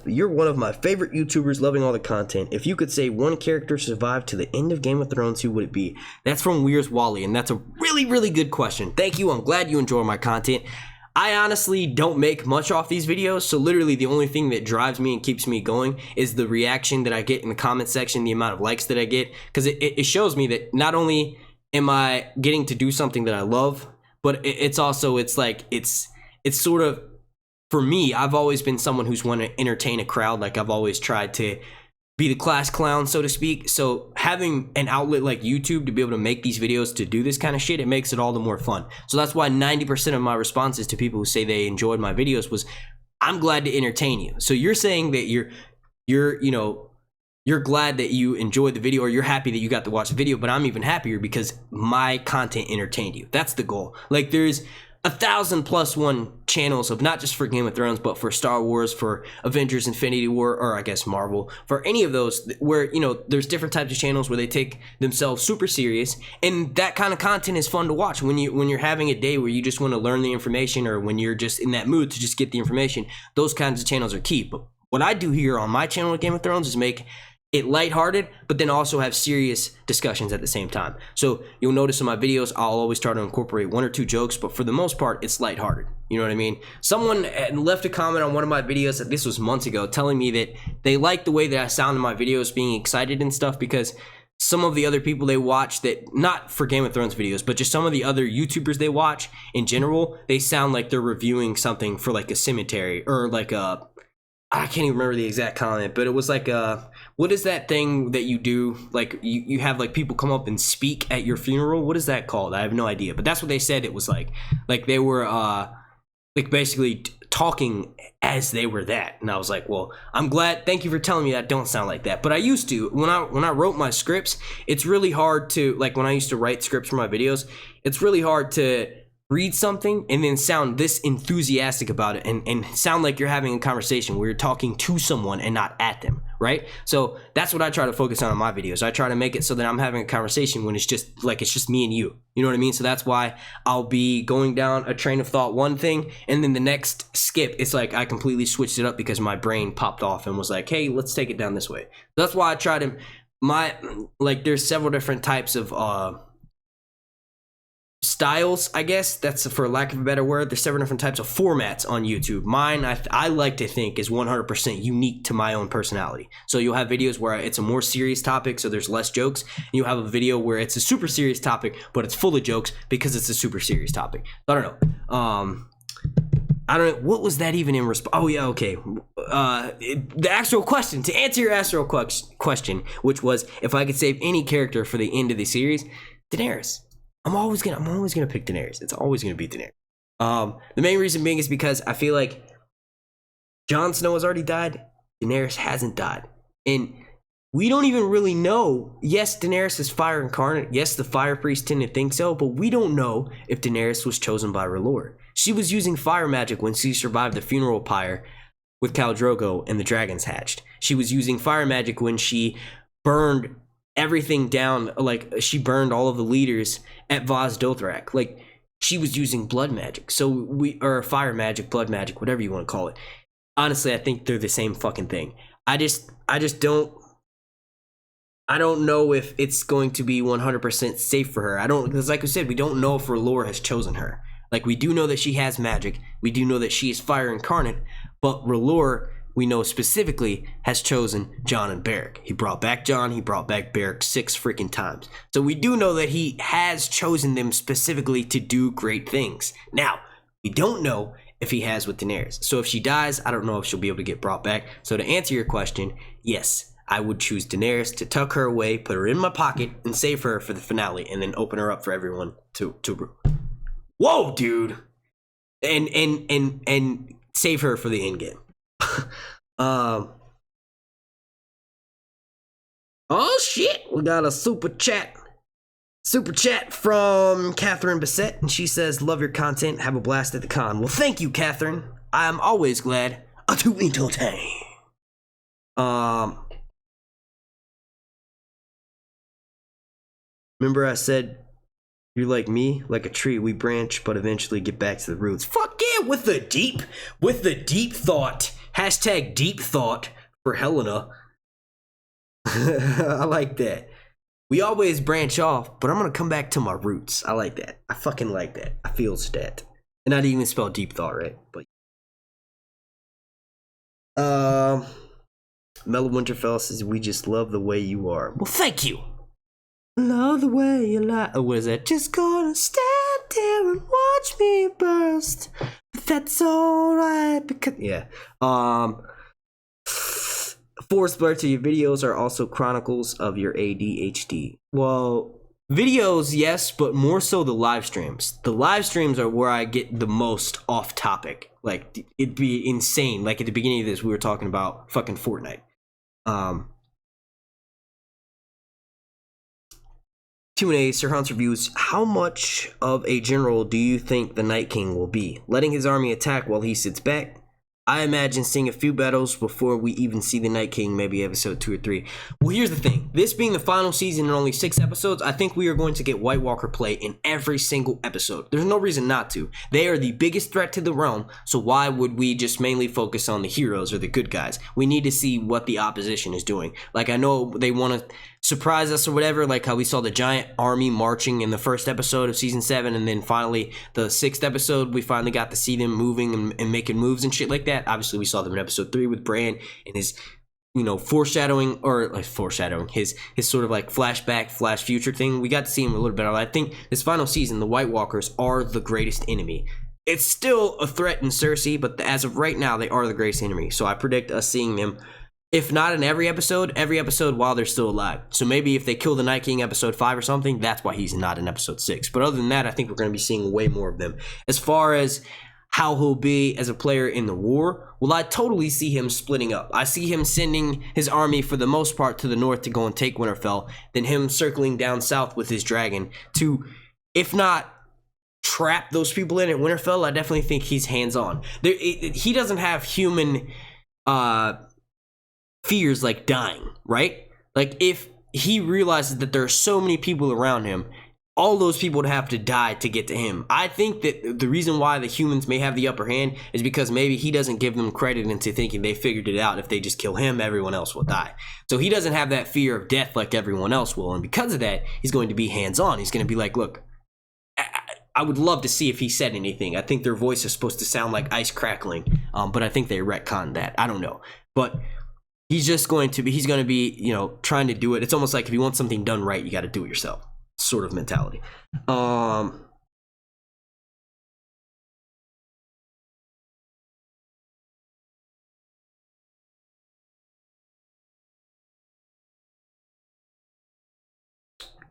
You're one of my favorite YouTubers, loving all the content. If you could say one character survived to the end of Game of Thrones, who would it be? That's from Weir's Wally, and that's a really, really good question. Thank you. I'm glad you enjoy my content. I honestly don't make much off these videos, so literally the only thing that drives me and keeps me going is the reaction that I get in the comment section, the amount of likes that I get, because it shows me that not only am I getting to do something that I love, but it's also, it's sort of for me, I've always been someone who's want to entertain a crowd. Like, I've always tried to be the class clown, so to speak. So having an outlet like YouTube to be able to make these videos to do this kind of shit, it makes it all the more fun. So that's why 90% of my responses to people who say they enjoyed my videos was, I'm glad to entertain you. So you're saying that you're glad that you enjoyed the video, or you're happy that you got to watch the video, but I'm even happier because my content entertained you. That's the goal. Like, there's 1,000+1 channels of not just for Game of Thrones, but for Star Wars, for Avengers Infinity War, or I guess Marvel, for any of those where, there's different types of channels where they take themselves super serious, and that kind of content is fun to watch when you're having a day where you just want to learn the information, or when you're just in that mood to just get the information. Those kinds of channels are key. But what I do here on my channel with Game of Thrones is make it lighthearted, but then also have serious discussions at the same time. So you'll notice in my videos, I'll always try to incorporate 1 or 2 jokes, but for the most part, it's lighthearted. You know what I mean? Someone left a comment on one of my videos, this was months ago, telling me that they like the way that I sound in my videos, being excited and stuff, because some of the other people they watch, that not for Game of Thrones videos, but just some of the other YouTubers they watch in general, they sound like they're reviewing something for like a cemetery, or like I can't even remember the exact comment, but it was like what is that thing that you do? Like you have like people come up and speak at your funeral. What is that called? I have no idea, but that's what they said it was like. Like they were like basically talking as they were that. And I was like, well, I'm glad. Thank you for telling me that don't sound like that. But I used to, when I wrote my scripts, it's really hard to, like when I used to write scripts for my videos, it's really hard to read something and then sound this enthusiastic about it and sound like you're having a conversation where you're talking to someone and not at them, right? So that's what I try to focus on in my videos. I try to make it so that I'm having a conversation when it's just me and you. You know what I mean? So that's why I'll be going down a train of thought one thing, and then the next skip, it's like I completely switched it up because my brain popped off and was like, hey, let's take it down this way. That's why I try to, there's several different types of styles, I guess, that's for lack of a better word. There's several different types of formats on YouTube. Mine, I like to think, is 100% unique to my own personality. So you'll have videos where it's a more serious topic, so there's less jokes. And you'll have a video where it's a super serious topic, but it's full of jokes because it's a super serious topic. I don't know. I don't know. What was that even in response? Oh, yeah, okay. The actual question, to answer your actual question, which was if I could save any character for the end of the series, Daenerys. I'm always gonna pick Daenerys. It's always gonna be Daenerys. The main reason being is because I feel like Jon Snow has already died. Daenerys hasn't died, and we don't even really know. Yes, Daenerys is fire incarnate. Yes, the fire priest tend to think so, but we don't know if Daenerys was chosen by R'hllor. She was using fire magic when she survived the funeral pyre with Khal Drogo and the dragons hatched. She was using fire magic when she burned everything down, like she burned all of the leaders at Vaz Dothrak. Like she was using blood magic, or fire magic, blood magic, whatever you want to call it. Honestly, I think they're the same fucking thing. I don't know if it's going to be 100% safe for her. Because like I said, we don't know if R'hllor has chosen her. Like we do know that she has magic. We do know that she is fire incarnate, but R'hllor, we know specifically, has chosen Jon and Beric. He brought back Jon, he brought back Beric 6 freaking times. So we do know that he has chosen them specifically to do great things. Now, we don't know if he has with Daenerys. So if she dies, I don't know if she'll be able to get brought back. So to answer your question, yes, I would choose Daenerys to tuck her away, put her in my pocket, and save her for the finale, and then open her up for everyone to whoa, dude! And save her for the endgame. Oh shit, we got a super chat from Catherine Bissett, and she says, love your content, have a blast at the con. Well, thank you, Catherine. I'm always glad to entertain. Remember I said you're like me, like a tree, we branch but eventually get back to the roots. Fuck yeah, with the deep thought. Hashtag deep thought for Helena. I like that. We always branch off, but I'm gonna come back to my roots. I like that. I fucking like that. I feel that. And I didn't even spell deep thought right. But Mella Winterfell says, we just love the way you are. Well, thank you. Love the way you lie. Oh, what is that? Just gonna stand there and watch me burst. That's alright because yeah. Forced blur to your videos are also chronicles of your ADHD. Well, videos, yes, but more so the live streams. The live streams are where I get the most off topic. Like, it'd be insane. Like, at the beginning of this, we were talking about fucking Fortnite. Q&A, Sir Hans reviews, how much of a general do you think the Night King will be? Letting his army attack while he sits back? I imagine seeing a few battles before we even see the Night King, maybe episode 2 or 3. Well, here's the thing. This being the final season and only 6 episodes, I think we are going to get White Walker play in every single episode. There's no reason not to. They are the biggest threat to the realm, so why would we just mainly focus on the heroes or the good guys? We need to see what the opposition is doing. Like, I know they want to surprise us or whatever, like how we saw the giant army marching in the first episode of season 7, and then finally the 6th episode we finally got to see them moving and making moves and shit like that. Obviously we saw them in episode 3 with Bran and his, you know, foreshadowing, or like foreshadowing, his sort of like flashback flash future thing. We got to see him a little bit. I think this final season the White Walkers are the greatest enemy. It's still a threat in Cersei, but as of right now they are the greatest enemy, so I predict us seeing them, if not in every episode while they're still alive. So maybe if they kill the Night King episode 5 or something, that's why he's not in episode 6. But other than that, I think we're going to be seeing way more of them. As far as how he'll be as a player in the war, well, I totally see him splitting up. I see him sending his army for the most part to the north to go and take Winterfell, then him circling down south with his dragon to, if not trap those people in at Winterfell, I definitely think he's hands-on. He doesn't have human fears like dying, right? Like, if he realizes that there are so many people around him, all those people would have to die to get to him. I think that the reason why the humans may have the upper hand is because maybe he doesn't give them credit into thinking they figured it out. If they just kill him, everyone else will die. So he doesn't have that fear of death like everyone else will, and because of that, he's going to be hands-on. He's going to be like, look, I would love to see if he said anything. I think their voice is supposed to sound like ice crackling, but I think they retconned that. I don't know. But he's going to be, you know, trying to do it. It's almost like if you want something done right, you got to do it yourself, sort of mentality.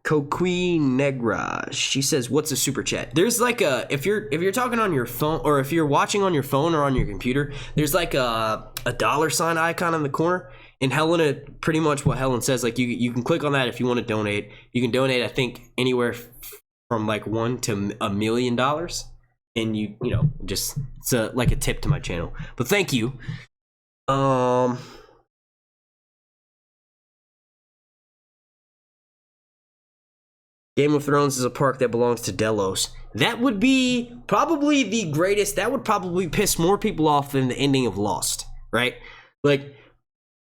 Coqueen Negra, she says, what's a super chat? There's like a, if you're talking on your phone, or if you're watching on your phone or on your computer, there's like a $sign icon in the corner. And Helena, pretty much what Helen says, like you can click on that if you want to donate. You can donate, I think, anywhere from like $1 to $1 million, and you know, just it's like a tip to my channel. But thank you. Game of Thrones is a park that belongs to Delos. That would be probably the greatest. That would probably piss more people off than the ending of Lost, right? Like,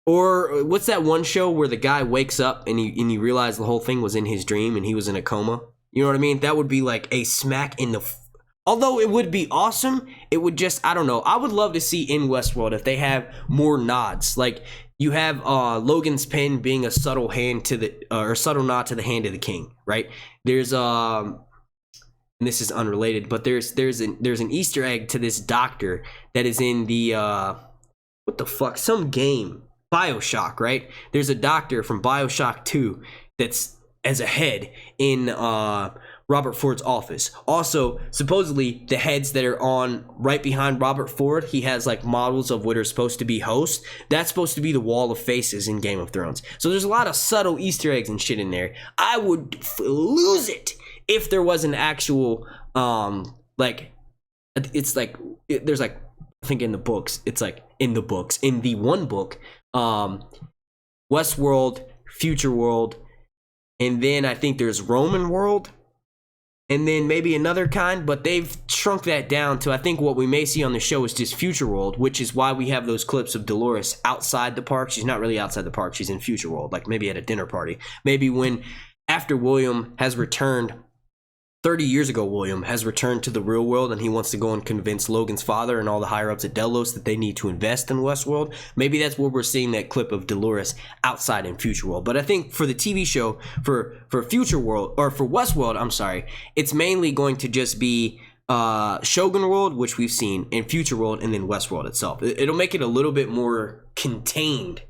or what's that one show where the guy wakes up and you realize the whole thing was in his dream and he was in a coma? You know what I mean? That would be like a smack in the... Although it would be awesome, it would just, I don't know. I would love to see in Westworld if they have more nods. Like, you have Logan's pen being a subtle hand to the, or subtle nod to the hand of the king, right? There's and this is unrelated, but there's an Easter egg to this doctor that is in the what the fuck, some game, BioShock, right? There's a doctor from BioShock 2 that's as a head in Robert Ford's office. Also, supposedly the heads that are on right behind Robert Ford, he has like models of what are supposed to be hosts. That's supposed to be the wall of faces in Game of Thrones. So there's a lot of subtle Easter eggs and shit in there. I would lose it if there was an actual like, it's like, there's like, I think in the books, it's like in the one book, Westworld, Future World, and then I think there's Roman World, and then maybe another kind, but they've shrunk that down to, I think what we may see on the show is just Future World, which is why we have those clips of Dolores outside the park. She's not really outside the park, she's in Future World, like maybe at a dinner party. Maybe when, after William has returned, 30 years ago, William has returned to the real world and he wants to go and convince Logan's father and all the higher ups at Delos that they need to invest in Westworld. Maybe that's where we're seeing that clip of Dolores outside in Future World. But I think for the TV show, for Future World, or for Westworld, I'm sorry, it's mainly going to just be Shogun World, which we've seen, and Future World, and then Westworld itself. It'll make it a little bit more contained,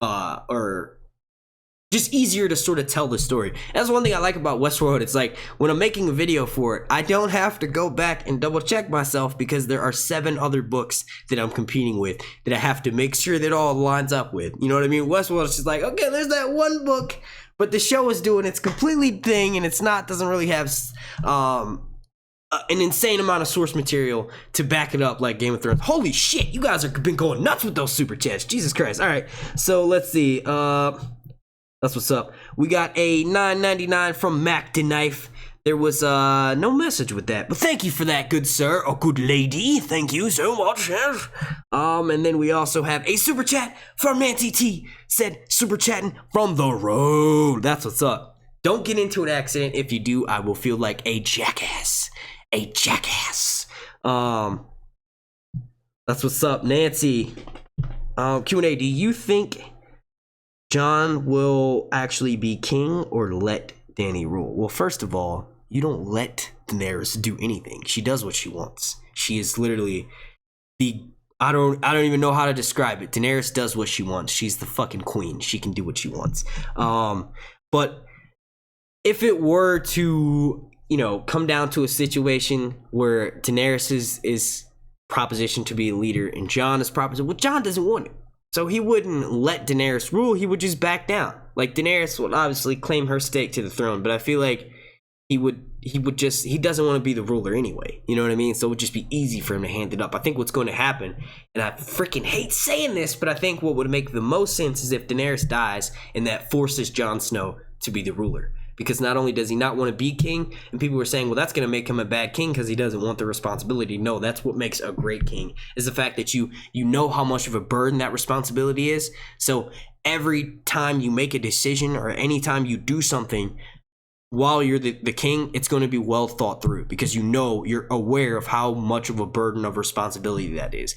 or just easier to sort of tell the story. That's one thing I like about Westworld. It's like when I'm making a video for it, I don't have to go back and double check myself because there are 7 other books that I'm competing with that I have to make sure that all lines up with. You know what I mean? Westworld is just like, okay, there's that one book, but the show is doing its completely thing, and doesn't really have an insane amount of source material to back it up like Game of Thrones. Holy shit, you guys have been going nuts with those super chats. Jesus Christ. All right, so let's see. That's what's up. We got a $9.99 from Mac to Knife. There was no message with that, but thank you for that, good sir or good lady. Thank you so much. Yes. And then we also have a super chat from Nancy T. Said super chatting from the road. That's what's up. Don't get into an accident. If you do, I will feel like a jackass. A jackass. That's what's up, Nancy. Q&A. Do you think Jon will actually be king or let Dany rule? Well, first of all, you don't let Daenerys do anything. She does what she wants. She is literally I don't even know how to describe it. Daenerys does what she wants. She's the fucking queen. She can do what she wants. But if it were to, come down to a situation where Daenerys is propositioned to be a leader and Jon is propositioned, well, Jon doesn't want it. So he wouldn't let Daenerys rule, he would just back down. Like, Daenerys would obviously claim her stake to the throne, but I feel like he doesn't want to be the ruler anyway. You know what I mean? So it would just be easy for him to hand it up. I think what's going to happen, and I freaking hate saying this, but I think what would make the most sense is if Daenerys dies and that forces Jon Snow to be the ruler. Because not only does he not want to be king, and people were saying, well, that's going to make him a bad king because he doesn't want the responsibility. No, that's what makes a great king, is the fact that you know how much of a burden that responsibility is. So every time you make a decision or anytime you do something while you're the king, it's going to be well thought through because you're aware of how much of a burden of responsibility that is.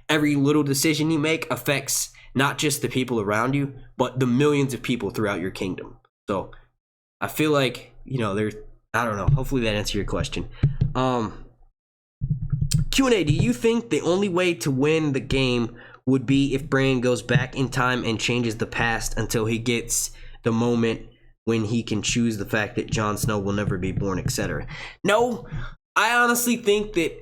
Every little decision you make affects not just the people around you, but the millions of people throughout your kingdom. So I feel like, I don't know. Hopefully that answers your question. Q&A, do you think the only way to win the game would be if Bran goes back in time and changes the past until he gets the moment when he can choose the fact that Jon Snow will never be born, etc.? No, I honestly think that,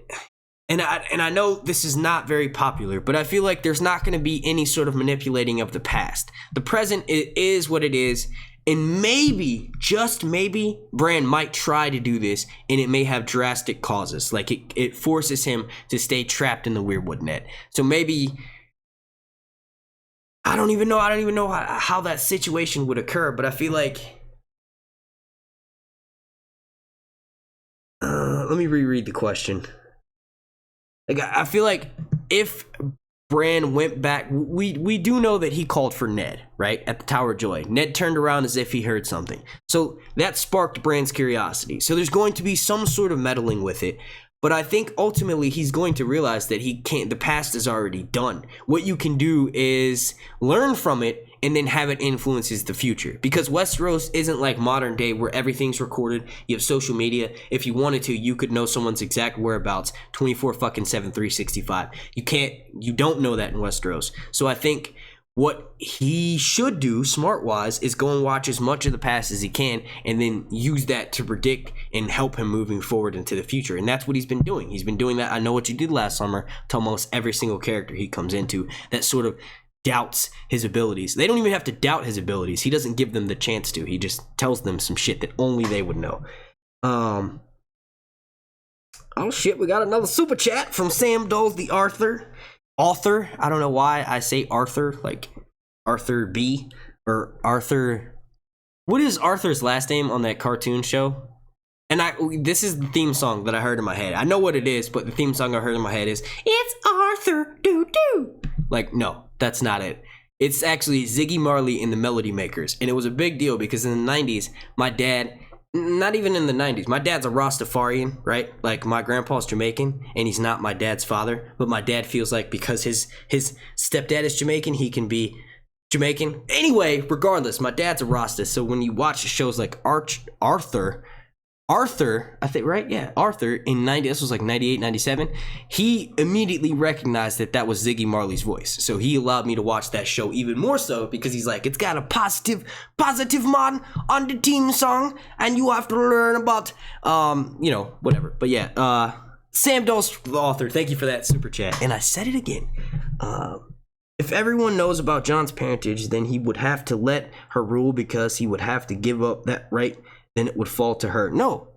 and I know this is not very popular, but I feel like there's not going to be any sort of manipulating of the past. The present is what it is. And maybe, just maybe, Bran might try to do this, and it may have drastic causes. Like, it forces him to stay trapped in the Weirwood net. So maybe, I don't even know how that situation would occur, but I feel like, let me reread the question. Like, I feel like if Bran went back, we do know that he called for Ned, right, at the Tower of Joy. Ned turned around as if he heard something. So that sparked Bran's curiosity. So there's going to be some sort of meddling with it. But I think ultimately he's going to realize that the past is already done. What you can do is learn from it and then have it influences the future. Because Westeros isn't like modern day where everything's recorded. You have social media. If you wanted to, you could know someone's exact whereabouts 24/7, 365. You don't know that in Westeros. So I think what he should do, smart-wise, is go and watch as much of the past as he can and then use that to predict and help him moving forward into the future. And that's what he's been doing. He's been doing that. I Know What You Did Last Summer to almost every single character he comes into that sort of doubts his abilities. They don't even have to doubt his abilities. He doesn't give them the chance to. He just tells them some shit that only they would know. Oh shit, we got another super chat from Sam Doles the author. I don't know why I say Arthur, like Arthur B or Arthur. What is Arthur's last name on that cartoon show? And this is the theme song that I heard in my head. I know what it is, but the theme song I heard in my head is, it's Arthur, doo-doo. Like, no, that's not it. It's actually Ziggy Marley and the Melody Makers. And it was a big deal because in the 90s, my dad, not even in the 90s, my dad's a Rastafarian, right? Like, my grandpa's Jamaican, and he's not my dad's father. But my dad feels like because his stepdad is Jamaican, he can be Jamaican. Anyway, regardless, my dad's a Rasta. So when you watch shows like Arthur, Arthur, I think, right? Yeah, Arthur in this was like 98, 97. He immediately recognized that was Ziggy Marley's voice. So he allowed me to watch that show even more so because he's like, it's got a positive man on the team song, and you have to learn about, whatever. But yeah, Sam Dulce, the author, thank you for that super chat. And I said it again. If everyone knows about Jon's parentage, then he would have to let her rule because he would have to give up that right. Then it would fall to her. No.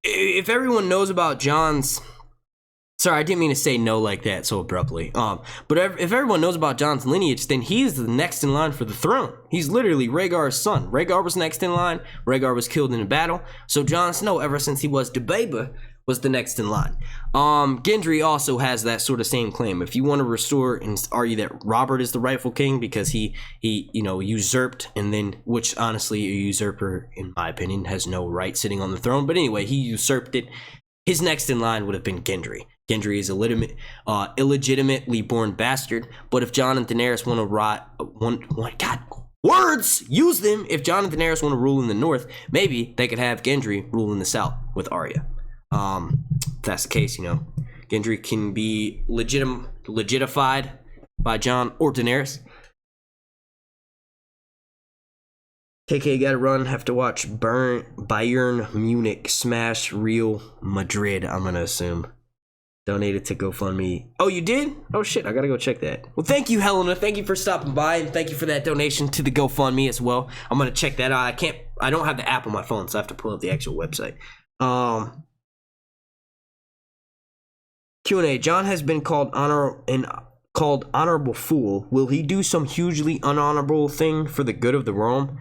If everyone knows about Jon's... Sorry, I didn't mean to say no like that so abruptly. But if everyone knows about Jon's lineage, then he's the next in line for the throne. He's literally Rhaegar's son. Rhaegar was next in line. Rhaegar was killed in a battle. So Jon Snow, ever since he was the baby, was the next in line. Gendry also has that sort of same claim. If you want to restore and argue that Robert is the rightful king because he usurped, and then, which honestly, a usurper, in my opinion, has no right sitting on the throne. But anyway, he usurped it. His next in line would have been Gendry. Gendry is a illegitimately born bastard. But if Jon and Daenerys use them. If Jon and Daenerys want to rule in the north, maybe they could have Gendry rule in the south with Arya. If that's the case, Gendry can be legitified by Jon or Daenerys. KK gotta run, have to watch Bayern Munich smash Real Madrid, I'm gonna assume. Donated to GoFundMe. Oh, you did? Oh shit, I gotta go check that. Well, thank you, Helena. Thank you for stopping by, and thank you for that donation to the GoFundMe as well. I'm gonna check that out. I don't have the app on my phone, so I have to pull up the actual website. Q&A. Jon has been called honorable fool. Will he do some hugely unhonorable thing for the good of the realm?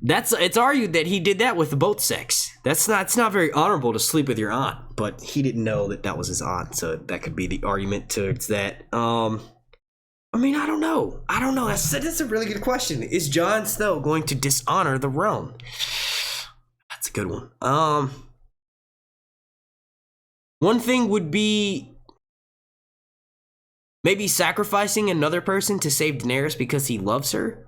It's argued that he did that with the boat sex. It's not very honorable to sleep with your aunt, but he didn't know that was his aunt, so that could be the argument towards that. I don't know. That's a really good question. Is Jon Snow going to dishonor the realm? That's a good one. One thing would be maybe sacrificing another person to save Daenerys because he loves her.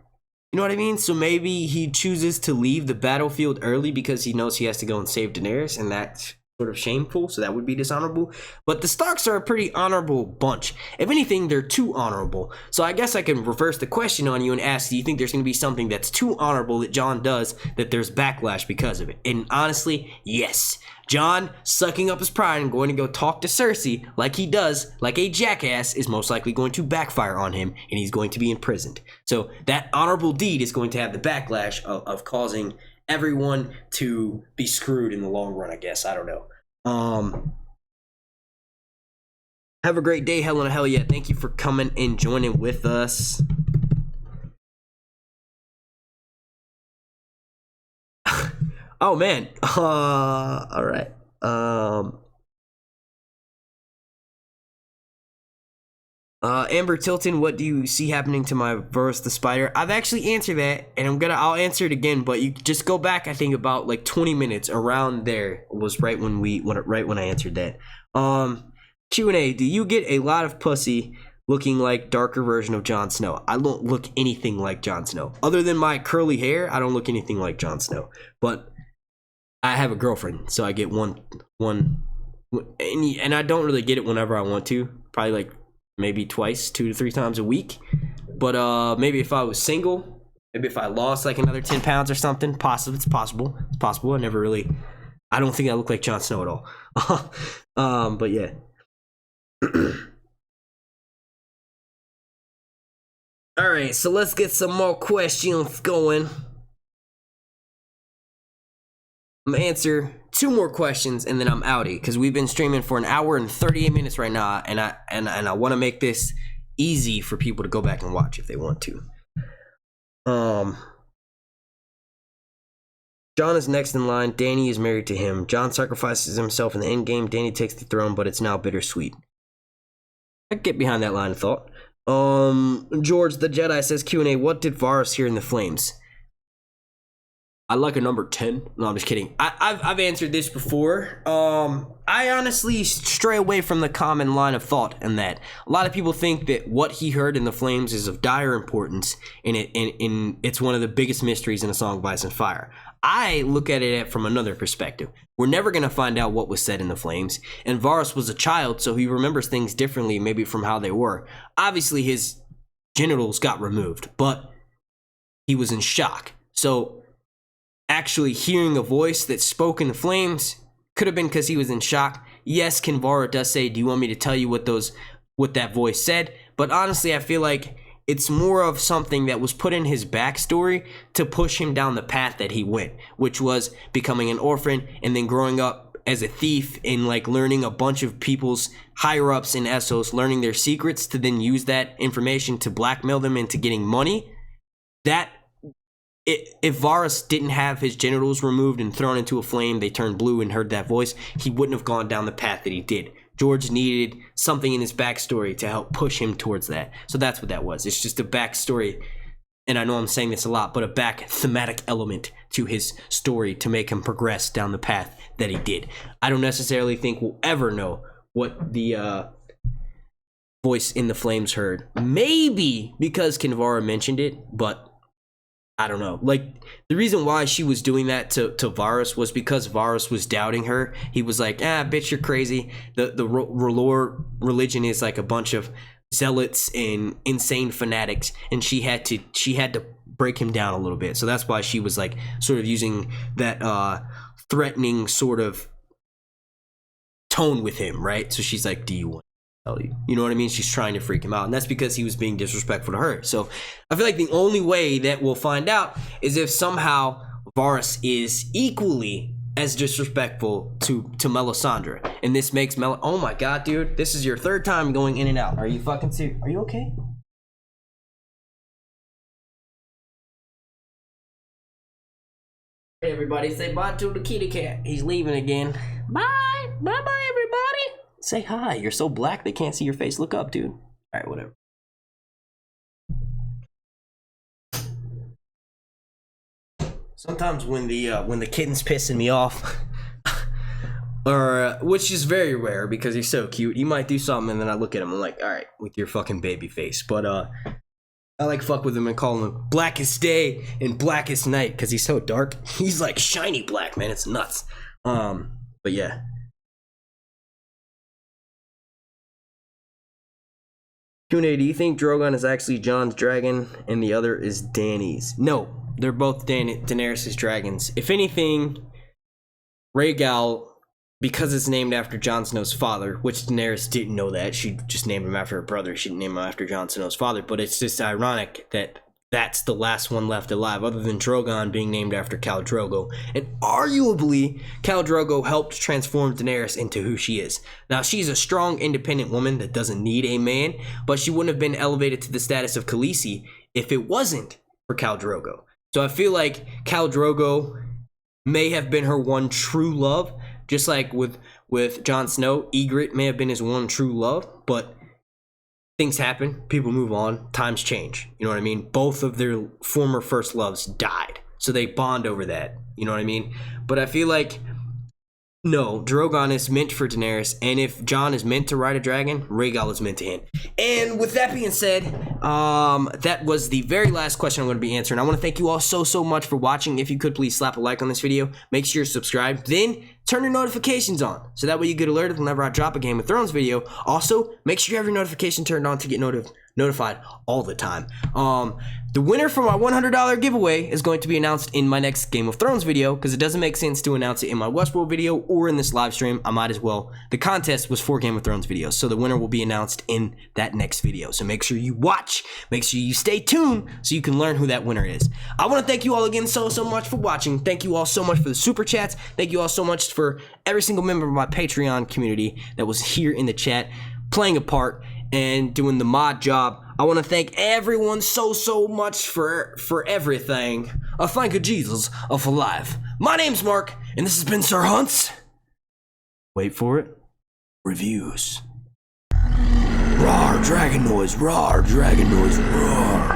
You know what I mean? So maybe he chooses to leave the battlefield early because he knows he has to go and save Daenerys, and that's sort of shameful, so that would be dishonorable. But the Starks are a pretty honorable bunch. If anything, they're too honorable. So I guess I can reverse the question on you and ask, do you think there's going to be something that's too honorable that Jon does that there's backlash because of it? And honestly, yes. Jon sucking up his pride and going to go talk to Cersei like he does, like a jackass, is most likely going to backfire on him, and he's going to be imprisoned. So that honorable deed is going to have the backlash of causing everyone to be screwed in the long run, I guess. I don't know. Have a great day, Helena. Hell yeah. Thank you for coming and joining with us. Oh man. All right. Amber Tilton, what do you see happening to my Varys the Spider? I've actually answered that, and I'll answer it again, but you just go back, I think about like 20 minutes around there was right when I answered that. Q&A, do you get a lot of pussy looking like darker version of Jon Snow? I don't look anything like Jon Snow. Other than my curly hair, I don't look anything like Jon Snow. But I have a girlfriend, so I get one, and I don't really get it whenever I want to. Probably like maybe twice, 2 to 3 times a week. But maybe if I was single, maybe if I lost like another 10 pounds or something, it's possible. I don't think I look like Jon Snow at all. But yeah. All right, so let's get some more questions going. I'm gonna answer 2 more questions and then I'm outie, because we've been streaming for an hour and 38 minutes right now, and I want to make this easy for people to go back and watch if they want to. Jon is next in line. Dany is married to him. Jon sacrifices himself in the end game. Dany takes the throne, but it's now bittersweet. I can get behind that line of thought. George the Jedi says, Q&A, what did Varys hear in the flames? I like a number 10. No, I'm just kidding. I've answered this before. I honestly stray away from the common line of thought in that. A lot of people think that what he heard in the flames is of dire importance, and it's one of the biggest mysteries in A Song of Ice and Fire. I look at it from another perspective. We're never going to find out what was said in the flames. And Varys was a child, so he remembers things differently, maybe from how they were. Obviously, his genitals got removed, but he was in shock. So actually hearing a voice that spoke in the flames could have been because he was in shock. Yes, Kinvara does say, do you want me to tell you what that voice said? But honestly, I feel like it's more of something that was put in his backstory to push him down the path that he went, which was becoming an orphan and then growing up as a thief and like learning a bunch of people's higher ups in Essos, learning their secrets to then use that information to blackmail them into getting money. If Varys didn't have his genitals removed and thrown into a flame, they turned blue and heard that voice, he wouldn't have gone down the path that he did. George needed something in his backstory to help push him towards that. So that's what that was. It's just a backstory, and I know I'm saying this a lot, but a back thematic element to his story to make him progress down the path that he did. I don't necessarily think we'll ever know what the voice in the flames heard. Maybe because Kinvara mentioned it, but I don't know. Like, the reason why she was doing that to Varys was because Varys was doubting her. He was like, bitch, you're crazy. The R'hllor religion is like a bunch of zealots and insane fanatics, and she had to break him down a little bit. So that's why she was like sort of using that threatening sort of tone with him, right? So she's like, do you want tell you? You know what I mean? She's trying to freak him out, and that's because he was being disrespectful to her. So I feel like the only way that we'll find out is if somehow Varys is equally as disrespectful to Melisandre, and this makes oh my god, dude, this is your third time going in and out. Are you fucking serious? Are you okay? Hey everybody, say bye to the kitty cat. He's leaving again. Bye everybody. Say hi. You're so black they can't see your face. Look up, dude. All right, whatever. Sometimes when the kitten's pissing me off, or which is very rare because he's so cute, he might do something and then I look at him and I'm like, all right, with your fucking baby face. But I like fuck with him and call him Blackest Day and Blackest Night because he's so dark. He's like shiny black, man. It's nuts. But yeah. Tune, do you think Drogon is actually Jon's dragon and the other is Dany's? No, they're both Daenerys' dragons. If anything, Rhaegal, because it's named after Jon Snow's father, which Daenerys didn't know that. She just named him after her brother. She didn't name him after Jon Snow's father. But it's just ironic that that's the last one left alive, other than Drogon being named after Khal Drogo. And arguably, Khal Drogo helped transform Daenerys into who she is. Now, she's a strong, independent woman that doesn't need a man, but she wouldn't have been elevated to the status of Khaleesi if it wasn't for Khal Drogo. So I feel like Khal Drogo may have been her one true love, just like with Jon Snow. Ygritte may have been his one true love, but things happen, people move on, times change. You know what I mean? Both of their former first loves died, so they bond over that. You know what I mean? But I feel like, no, Drogon is meant for Daenerys, and if Jon is meant to ride a dragon, Rhaegal is meant to him. And with that being said, that was the very last question I'm going to be answering. I want to thank you all so much for watching. If you could, please slap a like on this video. Make sure you're subscribed. Then turn your notifications on, so that way you get alerted whenever I drop a Game of Thrones video. Also, make sure you have your notification turned on to get notified all the time. The winner for my $100 giveaway is going to be announced in my next Game of Thrones video, because it doesn't make sense to announce it in my Westworld video or in this live stream. I might as well. The contest was 4 Game of Thrones videos, so the winner will be announced in that next video. So make sure you watch, make sure you stay tuned so you can learn who that winner is. I want to thank you all again so much for watching. Thank you all so much for the super chats. Thank you all so much for every single member of my Patreon community that was here in the chat, playing a part and doing the mod job. I want to thank everyone so much for everything. Thank you, Jesus, for life. My name's Mark, and this has been Sir Hunt's, wait for it, reviews. Roar, dragon noise, roar, dragon noise, roar.